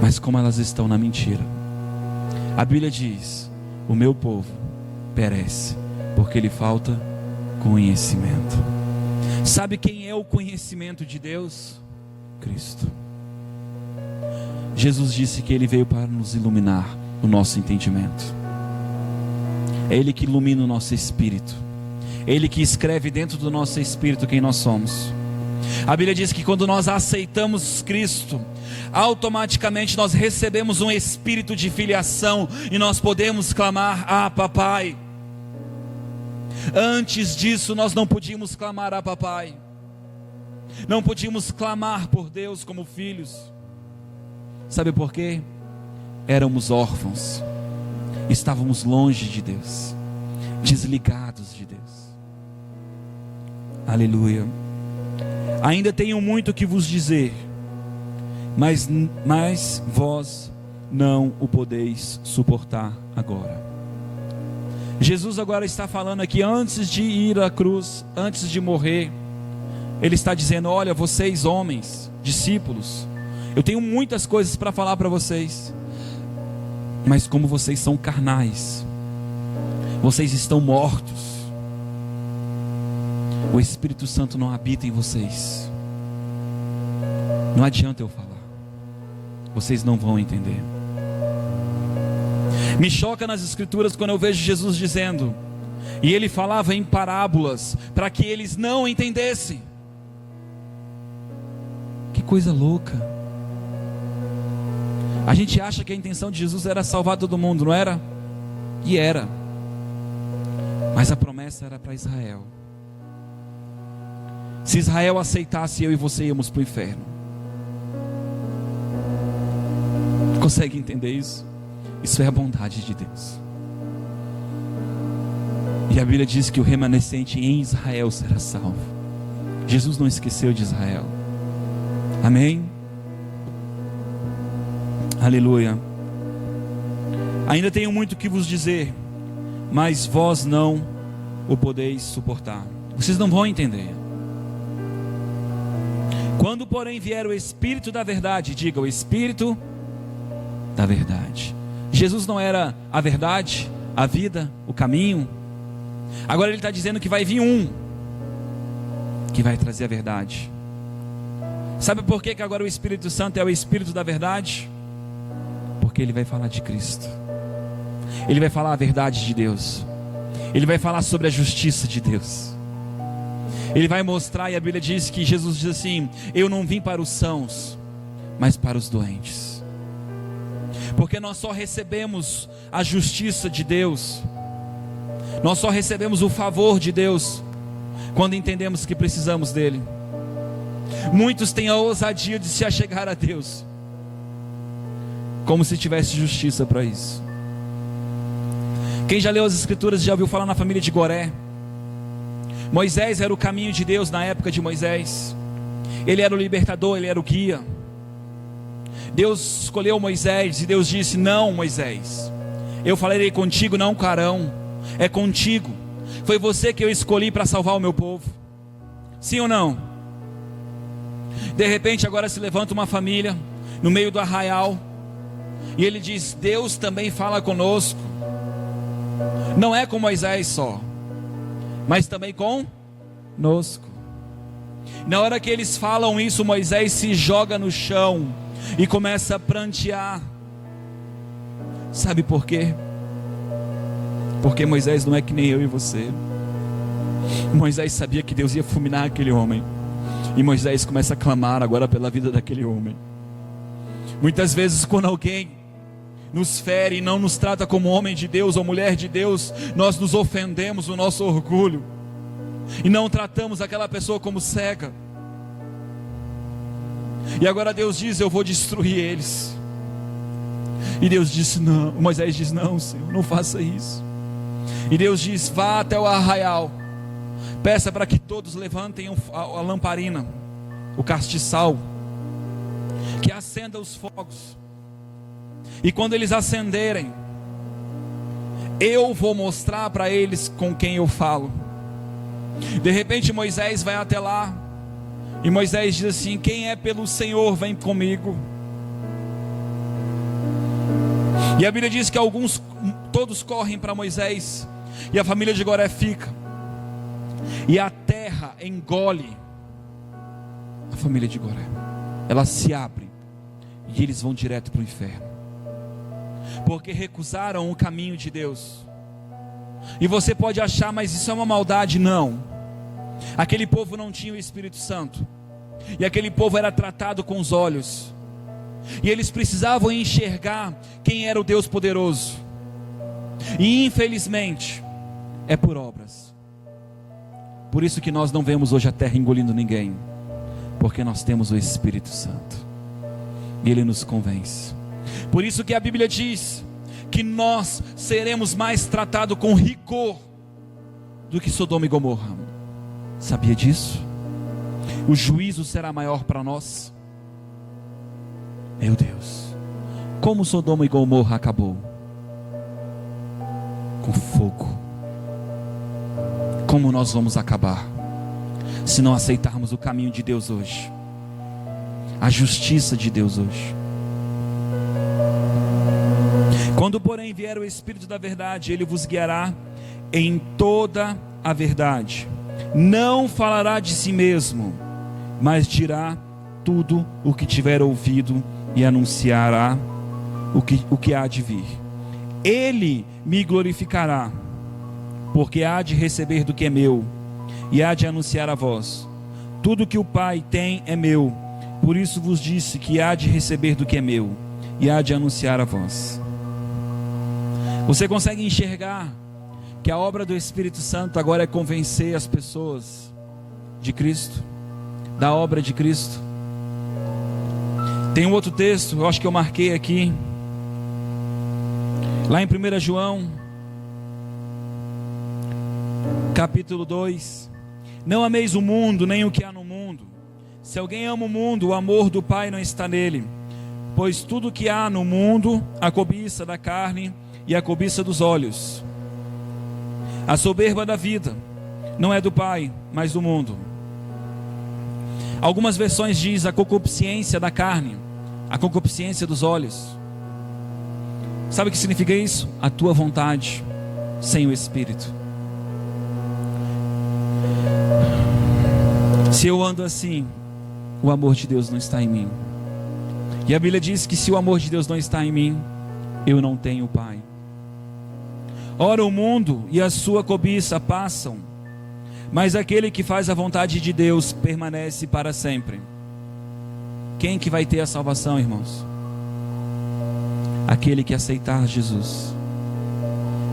Mas como elas estão na mentira, a Bíblia diz: o meu povo perece porque lhe falta conhecimento. Sabe quem é o conhecimento de Deus? Cristo. Jesus disse que ele veio para nos iluminar o nosso entendimento. É ele que ilumina o nosso espírito, é ele que escreve dentro do nosso espírito quem nós somos. A Bíblia diz que quando nós aceitamos Cristo, automaticamente nós recebemos um espírito de filiação e nós podemos clamar: ah, papai. Antes disso nós não podíamos clamar: ah, papai. Não podíamos clamar por Deus como filhos. Sabe por quê? Éramos órfãos, estávamos longe de Deus, desligados de Deus. Aleluia. Ainda tenho muito que vos dizer, mas vós não o podeis suportar agora. Jesus agora está falando aqui, antes de ir à cruz, antes de morrer, ele está dizendo: olha, vocês homens, discípulos, eu tenho muitas coisas para falar para vocês, mas como vocês são carnais, vocês estão mortos, o Espírito Santo não habita em vocês. Não adianta eu falar, vocês não vão entender. Me choca nas escrituras quando eu vejo Jesus dizendo, e ele falava em parábolas para que eles não entendessem. Que coisa louca. A gente acha que a intenção de Jesus era salvar todo mundo, não era? E era. Mas a promessa era para Israel. Se Israel aceitasse, eu e você íamos para o inferno. Consegue entender isso? Isso é a bondade de Deus. E a Bíblia diz que o remanescente em Israel será salvo. Jesus não esqueceu de Israel. Amém? Aleluia. Ainda tenho muito que vos dizer, mas vós não o podeis suportar. Vocês não vão entender. Quando porém vier o Espírito da verdade, diga: o Espírito da verdade. Jesus não era a verdade, a vida, o caminho. Agora ele está dizendo que vai vir um que vai trazer a verdade. Sabe por que agora o Espírito Santo é o Espírito da verdade? Porque ele vai falar de Cristo. Ele vai falar a verdade de Deus. Ele vai falar sobre a justiça de Deus. Ele vai mostrar, e a Bíblia diz que Jesus diz assim: eu não vim para os sãos, mas para os doentes. Porque nós só recebemos a justiça de Deus, nós só recebemos o favor de Deus quando entendemos que precisamos dele. Muitos têm a ousadia de se achegar a Deus como se tivesse justiça para isso. Quem já leu as Escrituras já ouviu falar na família de Goré. Moisés era o caminho de Deus na época de Moisés. Ele era o libertador, ele era o guia. Deus escolheu Moisés e Deus disse: não, Moisés, eu falarei contigo, não com Arão, é contigo. Foi você que eu escolhi para salvar o meu povo. Sim ou não? De repente agora se levanta uma família no meio do arraial e ele diz: Deus também fala conosco. Não é com Moisés só, mas também conosco. Na hora que eles falam isso, Moisés se joga no chão e começa a prantear. Sabe por quê? Porque Moisés não é que nem eu e você. Moisés sabia que Deus ia fulminar aquele homem, e Moisés começa a clamar agora pela vida daquele homem. Muitas vezes quando alguém nos fere e não nos trata como homem de Deus ou mulher de Deus, nós nos ofendemos no nosso orgulho e não tratamos aquela pessoa como cega. E agora Deus diz: eu vou destruir eles. E Deus disse: não. Moisés diz: não, Senhor, não faça isso. E Deus diz: vá até o arraial, peça para que todos levantem a lamparina, o castiçal, que acenda os fogos. E quando eles acenderem, eu vou mostrar para eles com quem eu falo. De repente Moisés vai até lá, e Moisés diz assim: quem é pelo Senhor, vem comigo. E a Bíblia diz que todos correm para Moisés, e a família de Goré fica, e a terra engole a família de Goré. Ela se abre, e eles vão direto para o inferno, porque recusaram o caminho de Deus. E você pode achar: mas isso é uma maldade. Não, aquele povo não tinha o Espírito Santo, e aquele povo era tratado com os olhos, e eles precisavam enxergar quem era o Deus poderoso. E infelizmente é por obras. Por isso que nós não vemos hoje a terra engolindo ninguém, porque nós temos o Espírito Santo, e Ele nos convence. Por isso que a Bíblia diz que nós seremos mais tratados com rigor do que Sodoma e Gomorra. Sabia disso? O juízo será maior para nós. Meu Deus, como Sodoma e Gomorra acabou? Com fogo. Como nós vamos acabar se não aceitarmos o caminho de Deus hoje, a justiça de Deus hoje? Quando porém vier o Espírito da verdade, Ele vos guiará em toda a verdade. Não falará de si mesmo, mas dirá tudo o que tiver ouvido, e anunciará o que há de vir. Ele me glorificará, porque há de receber do que é meu, e há de anunciar a vós. Tudo que o Pai tem é meu, por isso vos disse que há de receber do que é meu, e há de anunciar a vós. Você consegue enxergar que a obra do Espírito Santo agora é convencer as pessoas de Cristo, da obra de Cristo? Tem um outro texto, eu acho que eu marquei aqui, Lá em 1 João, capítulo 2: não ameis o mundo, nem o que há no mundo. Se alguém ama o mundo, o amor do Pai não está nele. Pois tudo que há no mundo, a cobiça da carne e a cobiça dos olhos, a soberba da vida, não é do Pai, mas do mundo. Algumas versões diz a concupiscência da carne, a concupiscência dos olhos. Sabe o que significa isso? A tua vontade sem o Espírito. Se eu ando assim, o amor de Deus não está em mim. E a Bíblia diz que se o amor de Deus não está em mim, eu não tenho Pai. Ora, o mundo e a sua cobiça passam, mas aquele que faz a vontade de Deus permanece para sempre. Quem que vai ter a salvação, irmãos? Aquele que aceitar Jesus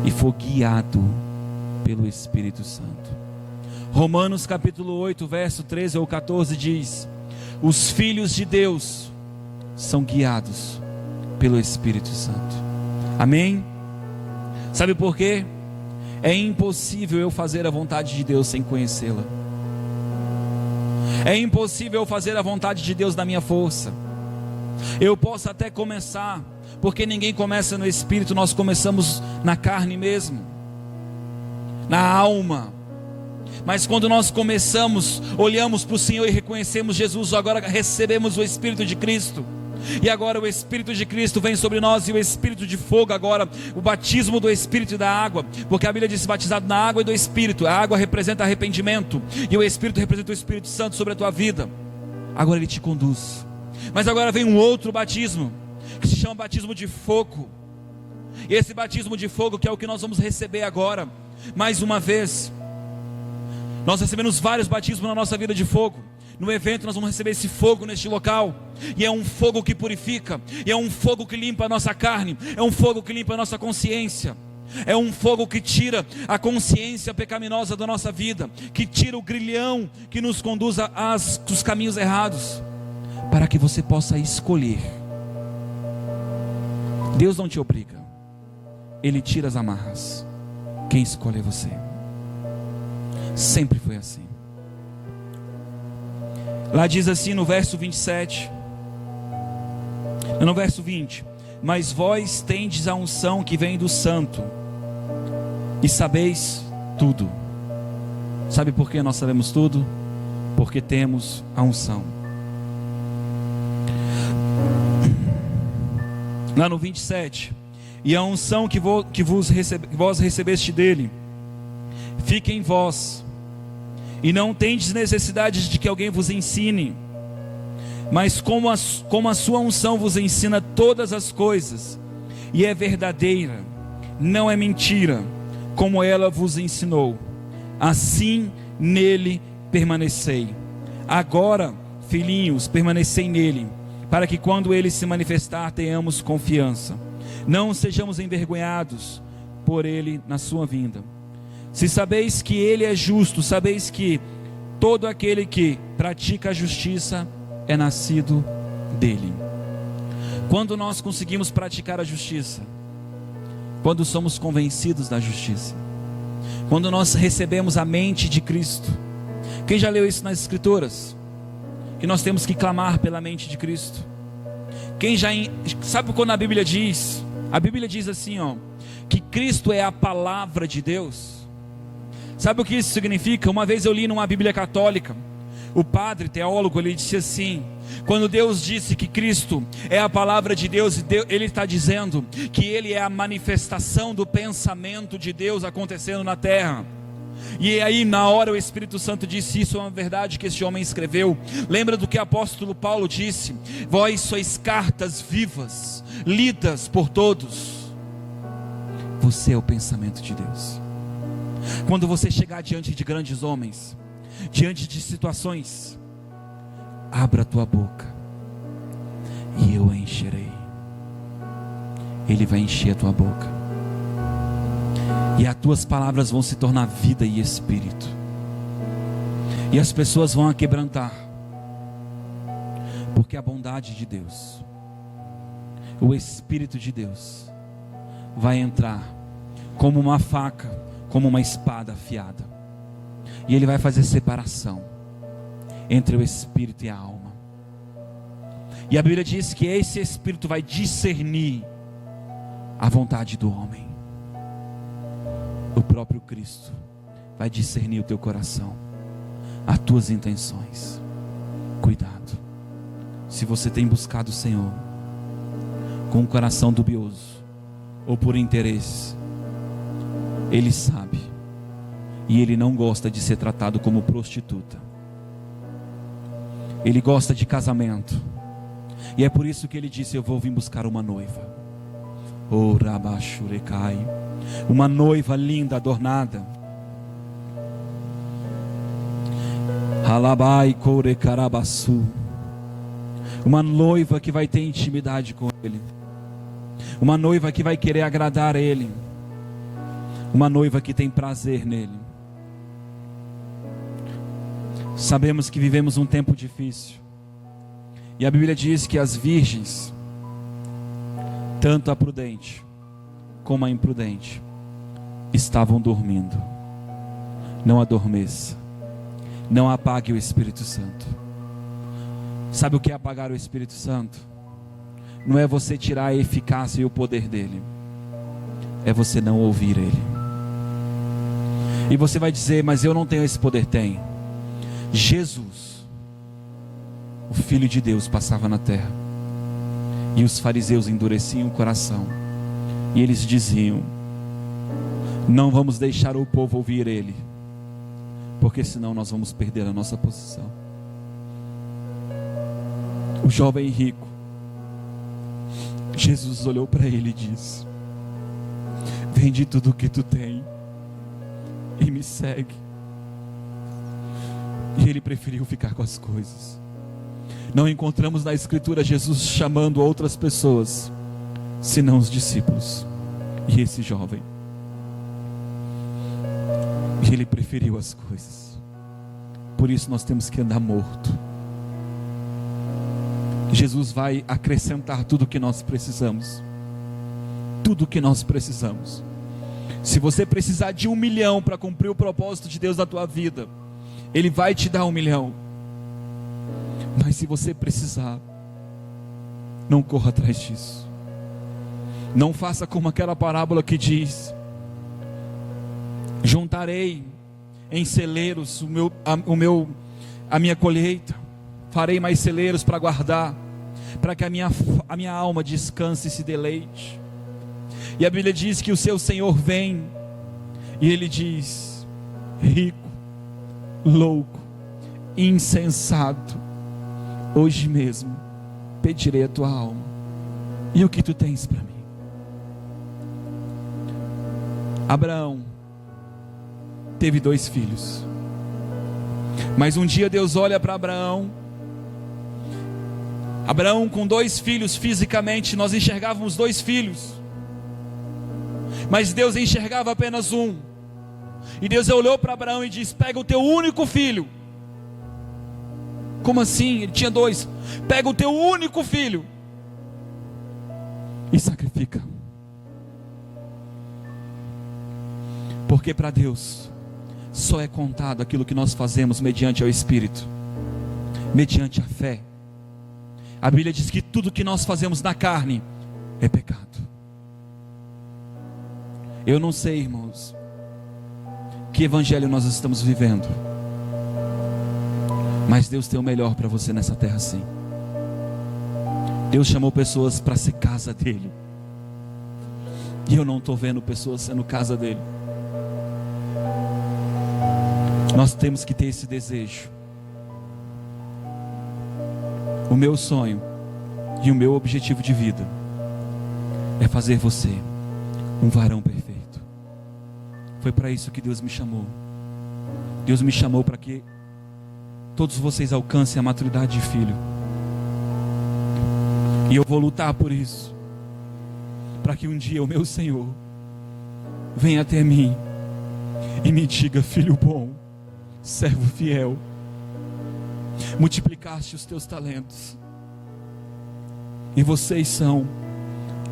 e for guiado pelo Espírito Santo. Romanos capítulo 8, verso 13 ou 14 diz: os filhos de Deus são guiados pelo Espírito Santo. Amém? Sabe por quê? É impossível eu fazer a vontade de Deus sem conhecê-la. É impossível eu fazer a vontade de Deus na minha força. Eu posso até começar, porque ninguém começa no Espírito, nós começamos na carne mesmo, na alma. Mas quando nós começamos, olhamos para o Senhor e reconhecemos Jesus, agora recebemos o Espírito de Cristo. E agora o Espírito de Cristo vem sobre nós, e o Espírito de fogo agora, o batismo do Espírito e da água, porque a Bíblia diz batizado na água e do Espírito. A água representa arrependimento, e o Espírito representa o Espírito Santo sobre a tua vida. Agora ele te conduz. Mas agora vem um outro batismo, que se chama batismo de fogo. E esse batismo de fogo que é o que nós vamos receber agora, mais uma vez. Nós recebemos vários batismos na nossa vida de fogo. No evento nós vamos receber esse fogo neste local. E é um fogo que purifica. E é um fogo que limpa a nossa carne. É um fogo que limpa a nossa consciência. É um fogo que tira a consciência pecaminosa da nossa vida. Que tira o grilhão que nos conduz aos caminhos errados. Para que você possa escolher. Deus não te obriga. Ele tira as amarras. Quem escolhe é você. Sempre foi assim. Lá diz assim no verso 27, no verso 20: mas vós tendes a unção que vem do Santo, e sabeis tudo. Sabe por que nós sabemos tudo? Porque temos a unção. Lá no 27: e a unção que vós recebeste dele, fique em vós, e não tendes necessidade de que alguém vos ensine, mas como a sua unção vos ensina todas as coisas, e é verdadeira, não é mentira, como ela vos ensinou, assim nele permanecei. Agora, filhinhos, permanecei nele, para que quando ele se manifestar tenhamos confiança, não sejamos envergonhados por ele na sua vinda. Se sabeis que ele é justo, sabeis que todo aquele que pratica a justiça é nascido dele. Quando nós conseguimos praticar a justiça? Quando somos convencidos da justiça. Quando nós recebemos a mente de Cristo. Quem já leu isso nas Escrituras? Que nós temos que clamar pela mente de Cristo. Quem já sabe quando a Bíblia diz? A Bíblia diz assim, que Cristo é a palavra de Deus. Sabe o que isso significa? Uma vez eu li numa Bíblia católica, o padre teólogo, ele disse assim: quando Deus disse que Cristo é a palavra de Deus, ele está dizendo que ele é a manifestação do pensamento de Deus acontecendo na terra. E aí na hora o Espírito Santo disse: isso é uma verdade que esse homem escreveu. Lembra do que o apóstolo Paulo disse: vós sois cartas vivas, lidas por todos. Você é o pensamento de Deus. Quando você chegar diante de grandes homens, diante de situações, abra a tua boca e eu a encherei. Ele vai encher a tua boca, e as tuas palavras vão se tornar vida e espírito, e as pessoas vão aquebrantar, porque a bondade de Deus, o Espírito de Deus vai entrar como uma faca, como uma espada afiada. E ele vai fazer separação entre o espírito e a alma. E a Bíblia diz que esse espírito vai discernir a vontade do homem. O próprio Cristo vai discernir o teu coração, as tuas intenções. Cuidado. Se você tem buscado o Senhor com um coração dubioso ou por interesse, Ele sabe. E Ele não gosta de ser tratado como prostituta. Ele gosta de casamento. E é por isso que Ele disse: eu vou vir buscar uma noiva. Oh, Rabashurekai. Uma noiva linda, adornada. Halabai Korekarabasu. Uma noiva que vai ter intimidade com Ele. Uma noiva que vai querer agradar a Ele. Uma noiva que tem prazer nele. Sabemos que vivemos um tempo difícil. E a Bíblia diz que as virgens, tanto a prudente como a imprudente, estavam dormindo. Não adormeça. Não apague o Espírito Santo. Sabe o que é apagar o Espírito Santo? Não é você tirar a eficácia e o poder dele. É você não ouvir ele. E você vai dizer: mas eu não tenho esse poder. Tem. Jesus, o Filho de Deus, passava na terra. E os fariseus endureciam o coração. E eles diziam: não vamos deixar o povo ouvir ele, porque senão nós vamos perder a nossa posição. O jovem rico, Jesus olhou para ele e disse: vende tudo o que tu tem e me segue. E ele preferiu ficar com as coisas. Não encontramos na Escritura Jesus chamando outras pessoas, senão os discípulos e esse jovem. E ele preferiu as coisas. Por isso nós temos que andar morto. Jesus vai acrescentar tudo o que nós precisamos. Tudo o que nós precisamos. Se você precisar de 1 milhão para cumprir o propósito de Deus na tua vida, Ele vai te dar 1 milhão. Mas se você precisar, não corra atrás disso. Não faça como aquela parábola que diz: juntarei em celeiros a minha colheita, farei mais celeiros para guardar, para que a minha alma descanse e se deleite. E a Bíblia diz que o seu Senhor vem, e Ele diz: rico, louco, insensato, hoje mesmo pedirei a tua alma, e o que tu tens para mim? Abraão teve 2 filhos, mas um dia Deus olha para Abraão com 2 filhos. Fisicamente nós enxergávamos 2 filhos, mas Deus enxergava apenas um. E Deus olhou para Abraão e disse: pega o teu único filho. Como assim? Ele tinha 2. Pega o teu único filho e sacrifica. Porque para Deus só é contado aquilo que nós fazemos mediante o Espírito, mediante a fé. A Bíblia diz que tudo que nós fazemos na carne é pecado. Eu não sei, irmãos, que evangelho nós estamos vivendo, mas Deus tem o melhor para você nessa terra, sim. Deus chamou pessoas para ser casa dele, e eu não estou vendo pessoas sendo casa dele. Nós temos que ter esse desejo. O meu sonho e o meu objetivo de vida é fazer você um varão perfeito. Foi para isso que Deus me chamou. Deus me chamou para que todos vocês alcancem a maturidade de filho. E eu vou lutar por isso, para que um dia o meu Senhor venha até mim e me diga: filho bom, servo fiel, multiplicaste os teus talentos, e vocês são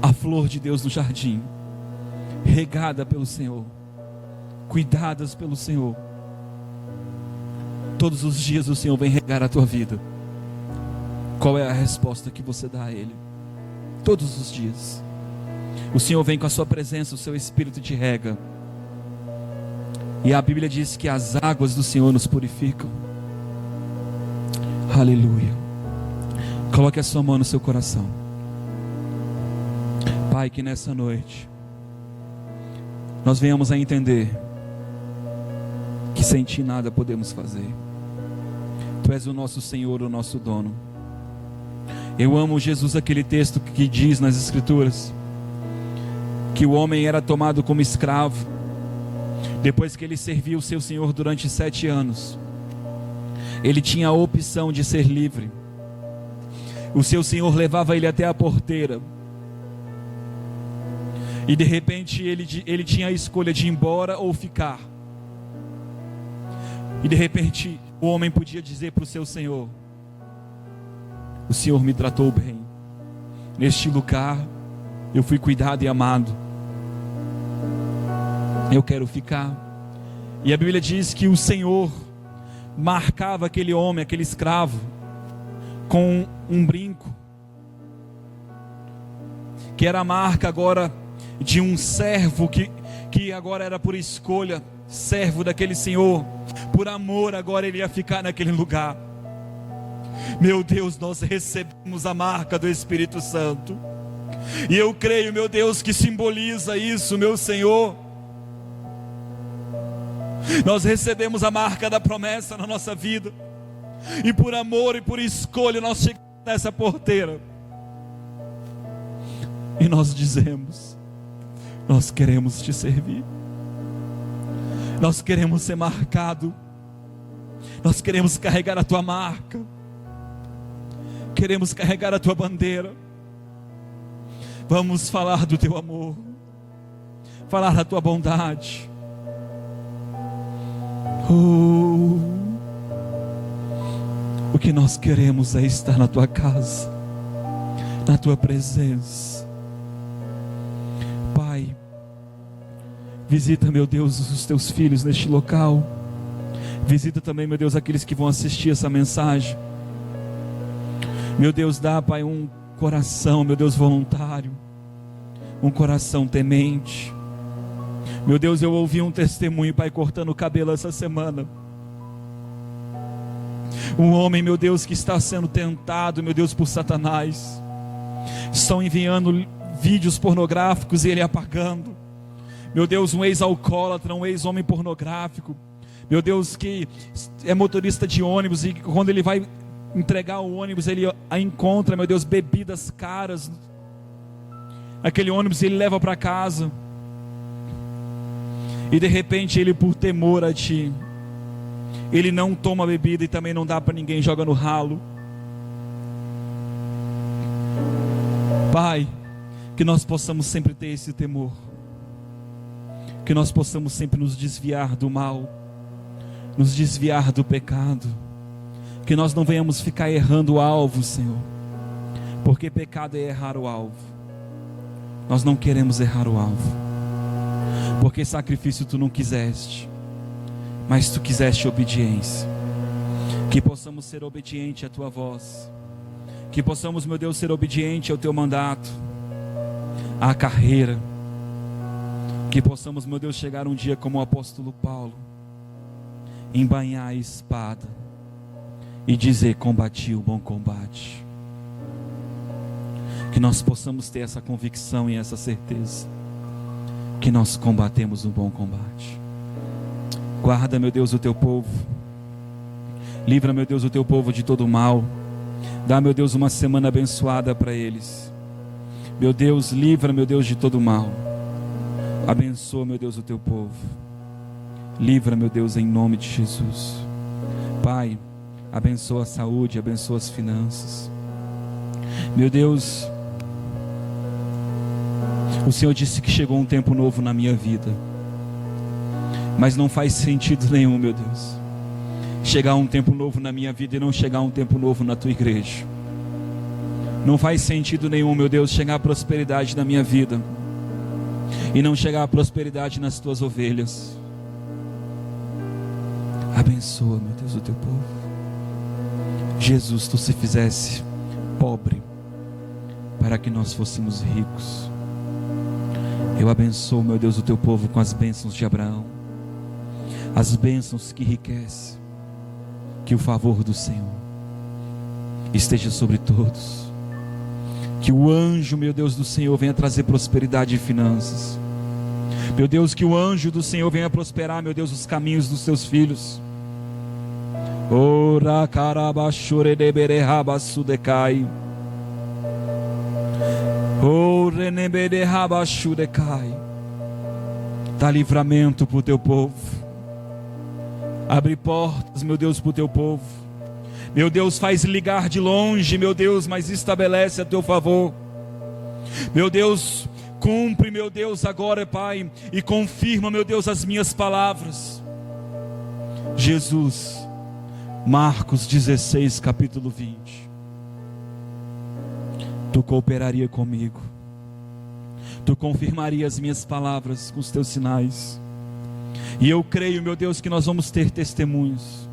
a flor de Deus no jardim. regada pelo Senhor, cuidadas pelo Senhor. Todos os dias o Senhor vem regar a tua vida. Qual é a resposta que você dá a Ele? Todos os dias o Senhor vem com a sua presença, o seu Espírito te rega. E a Bíblia diz que as águas do Senhor nos purificam. Aleluia. Coloque a sua mão no seu coração. Pai, que nessa noite nós venhamos a entender que sem Ti nada podemos fazer. Tu és o nosso Senhor, o nosso dono. Eu amo, Jesus, aquele texto que diz nas Escrituras que o homem era tomado como escravo depois que ele serviu o seu Senhor durante 7 anos. Ele tinha a opção de ser livre. O seu Senhor levava ele até a porteira, e de repente ele tinha a escolha de ir embora ou ficar. E de repente o homem podia dizer para o seu Senhor: o Senhor me tratou bem, neste lugar eu fui cuidado e amado, eu quero ficar. E a Bíblia diz que o Senhor marcava aquele homem, aquele escravo, com um brinco, que era a marca agora de um servo, que agora era por escolha, servo daquele Senhor. Por amor agora ele ia ficar naquele lugar. Meu Deus, nós recebemos a marca do Espírito Santo, e eu creio, meu Deus, que simboliza isso, meu Senhor. Nós recebemos a marca da promessa na nossa vida, e por amor e por escolha nós chegamos nessa porteira, e nós dizemos: nós queremos te servir, nós queremos ser marcado, nós queremos carregar a tua marca, queremos carregar a tua bandeira. Vamos falar do teu amor, falar da tua bondade. O que nós queremos é estar na tua casa, na tua presença. Pai, visita, meu Deus, os teus filhos neste local. Visita também, meu Deus, aqueles que vão assistir essa mensagem. Meu Deus, dá, Pai, um coração, meu Deus, voluntário, um coração temente. Meu Deus, eu ouvi um testemunho, Pai, cortando o cabelo essa semana. Um homem, meu Deus, que está sendo tentado, meu Deus, por Satanás. Estão enviando vídeos pornográficos e ele apagando. Meu Deus, um ex-alcoólatra, um ex-homem pornográfico. Meu Deus, que é motorista de ônibus, e quando ele vai entregar o ônibus, ele encontra, meu Deus, bebidas caras. Aquele ônibus ele leva para casa. E de repente ele, por temor a Ti, ele não toma bebida e também não dá para ninguém, joga no ralo. Pai, que nós possamos sempre ter esse temor, que nós possamos sempre nos desviar do mal, nos desviar do pecado, que nós não venhamos ficar errando o alvo, Senhor, porque pecado é errar o alvo. Nós não queremos errar o alvo, porque sacrifício Tu não quiseste, mas Tu quiseste obediência. Que possamos ser obedientes à Tua voz, que possamos, meu Deus, ser obedientes ao Teu mandato, à carreira. Que possamos, meu Deus, chegar um dia como o apóstolo Paulo, embainhar a espada e dizer: combati o bom combate. Que nós possamos ter essa convicção e essa certeza, que nós combatemos o bom combate. Guarda, meu Deus, o Teu povo. Livra, meu Deus, o Teu povo de todo mal. Dá, meu Deus, uma semana abençoada para eles. Meu Deus, livra, meu Deus, de todo mal. Abençoa, meu Deus, o Teu povo. Livra, meu Deus, em nome de Jesus. Pai, abençoa a saúde, abençoa as finanças. Meu Deus, o Senhor disse que chegou um tempo novo na minha vida, mas não faz sentido nenhum, meu Deus, chegar um tempo novo na minha vida e não chegar um tempo novo na Tua igreja. Não faz sentido nenhum, meu Deus, chegar a prosperidade na minha vida e não chegar a prosperidade nas tuas ovelhas. Abençoa, meu Deus, o teu povo. Jesus, tu se fizesse pobre para que nós fôssemos ricos. Eu abençoo, meu Deus, o teu povo com as bênçãos de Abraão, as bênçãos que enriquecem. Que o favor do Senhor esteja sobre todos. Que o anjo, meu Deus, do Senhor venha trazer prosperidade e finanças. Meu Deus, que o anjo do Senhor venha prosperar, meu Deus, os caminhos dos teus filhos. Ora carabashure de berehabasudecai. Ora neberehabashudecai. Dá livramento para o teu povo. Abre portas, meu Deus, para o teu povo. Meu Deus, faz ligar de longe, meu Deus, mas estabelece a teu favor. Meu Deus, cumpre, meu Deus, agora, Pai, e confirma, meu Deus, as minhas palavras. Jesus, Marcos 16, capítulo 20. Tu cooperaria comigo. Tu confirmaria as minhas palavras com os teus sinais. E eu creio, meu Deus, que nós vamos ter testemunhos.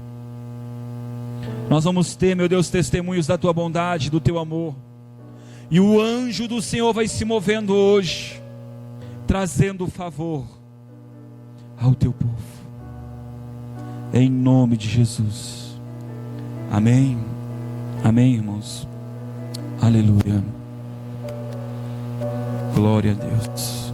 Nós vamos ter, meu Deus, testemunhos da tua bondade, do teu amor. E o anjo do Senhor vai se movendo hoje, trazendo favor ao teu povo. Em nome de Jesus. Amém. Amém, irmãos. Aleluia. Glória a Deus.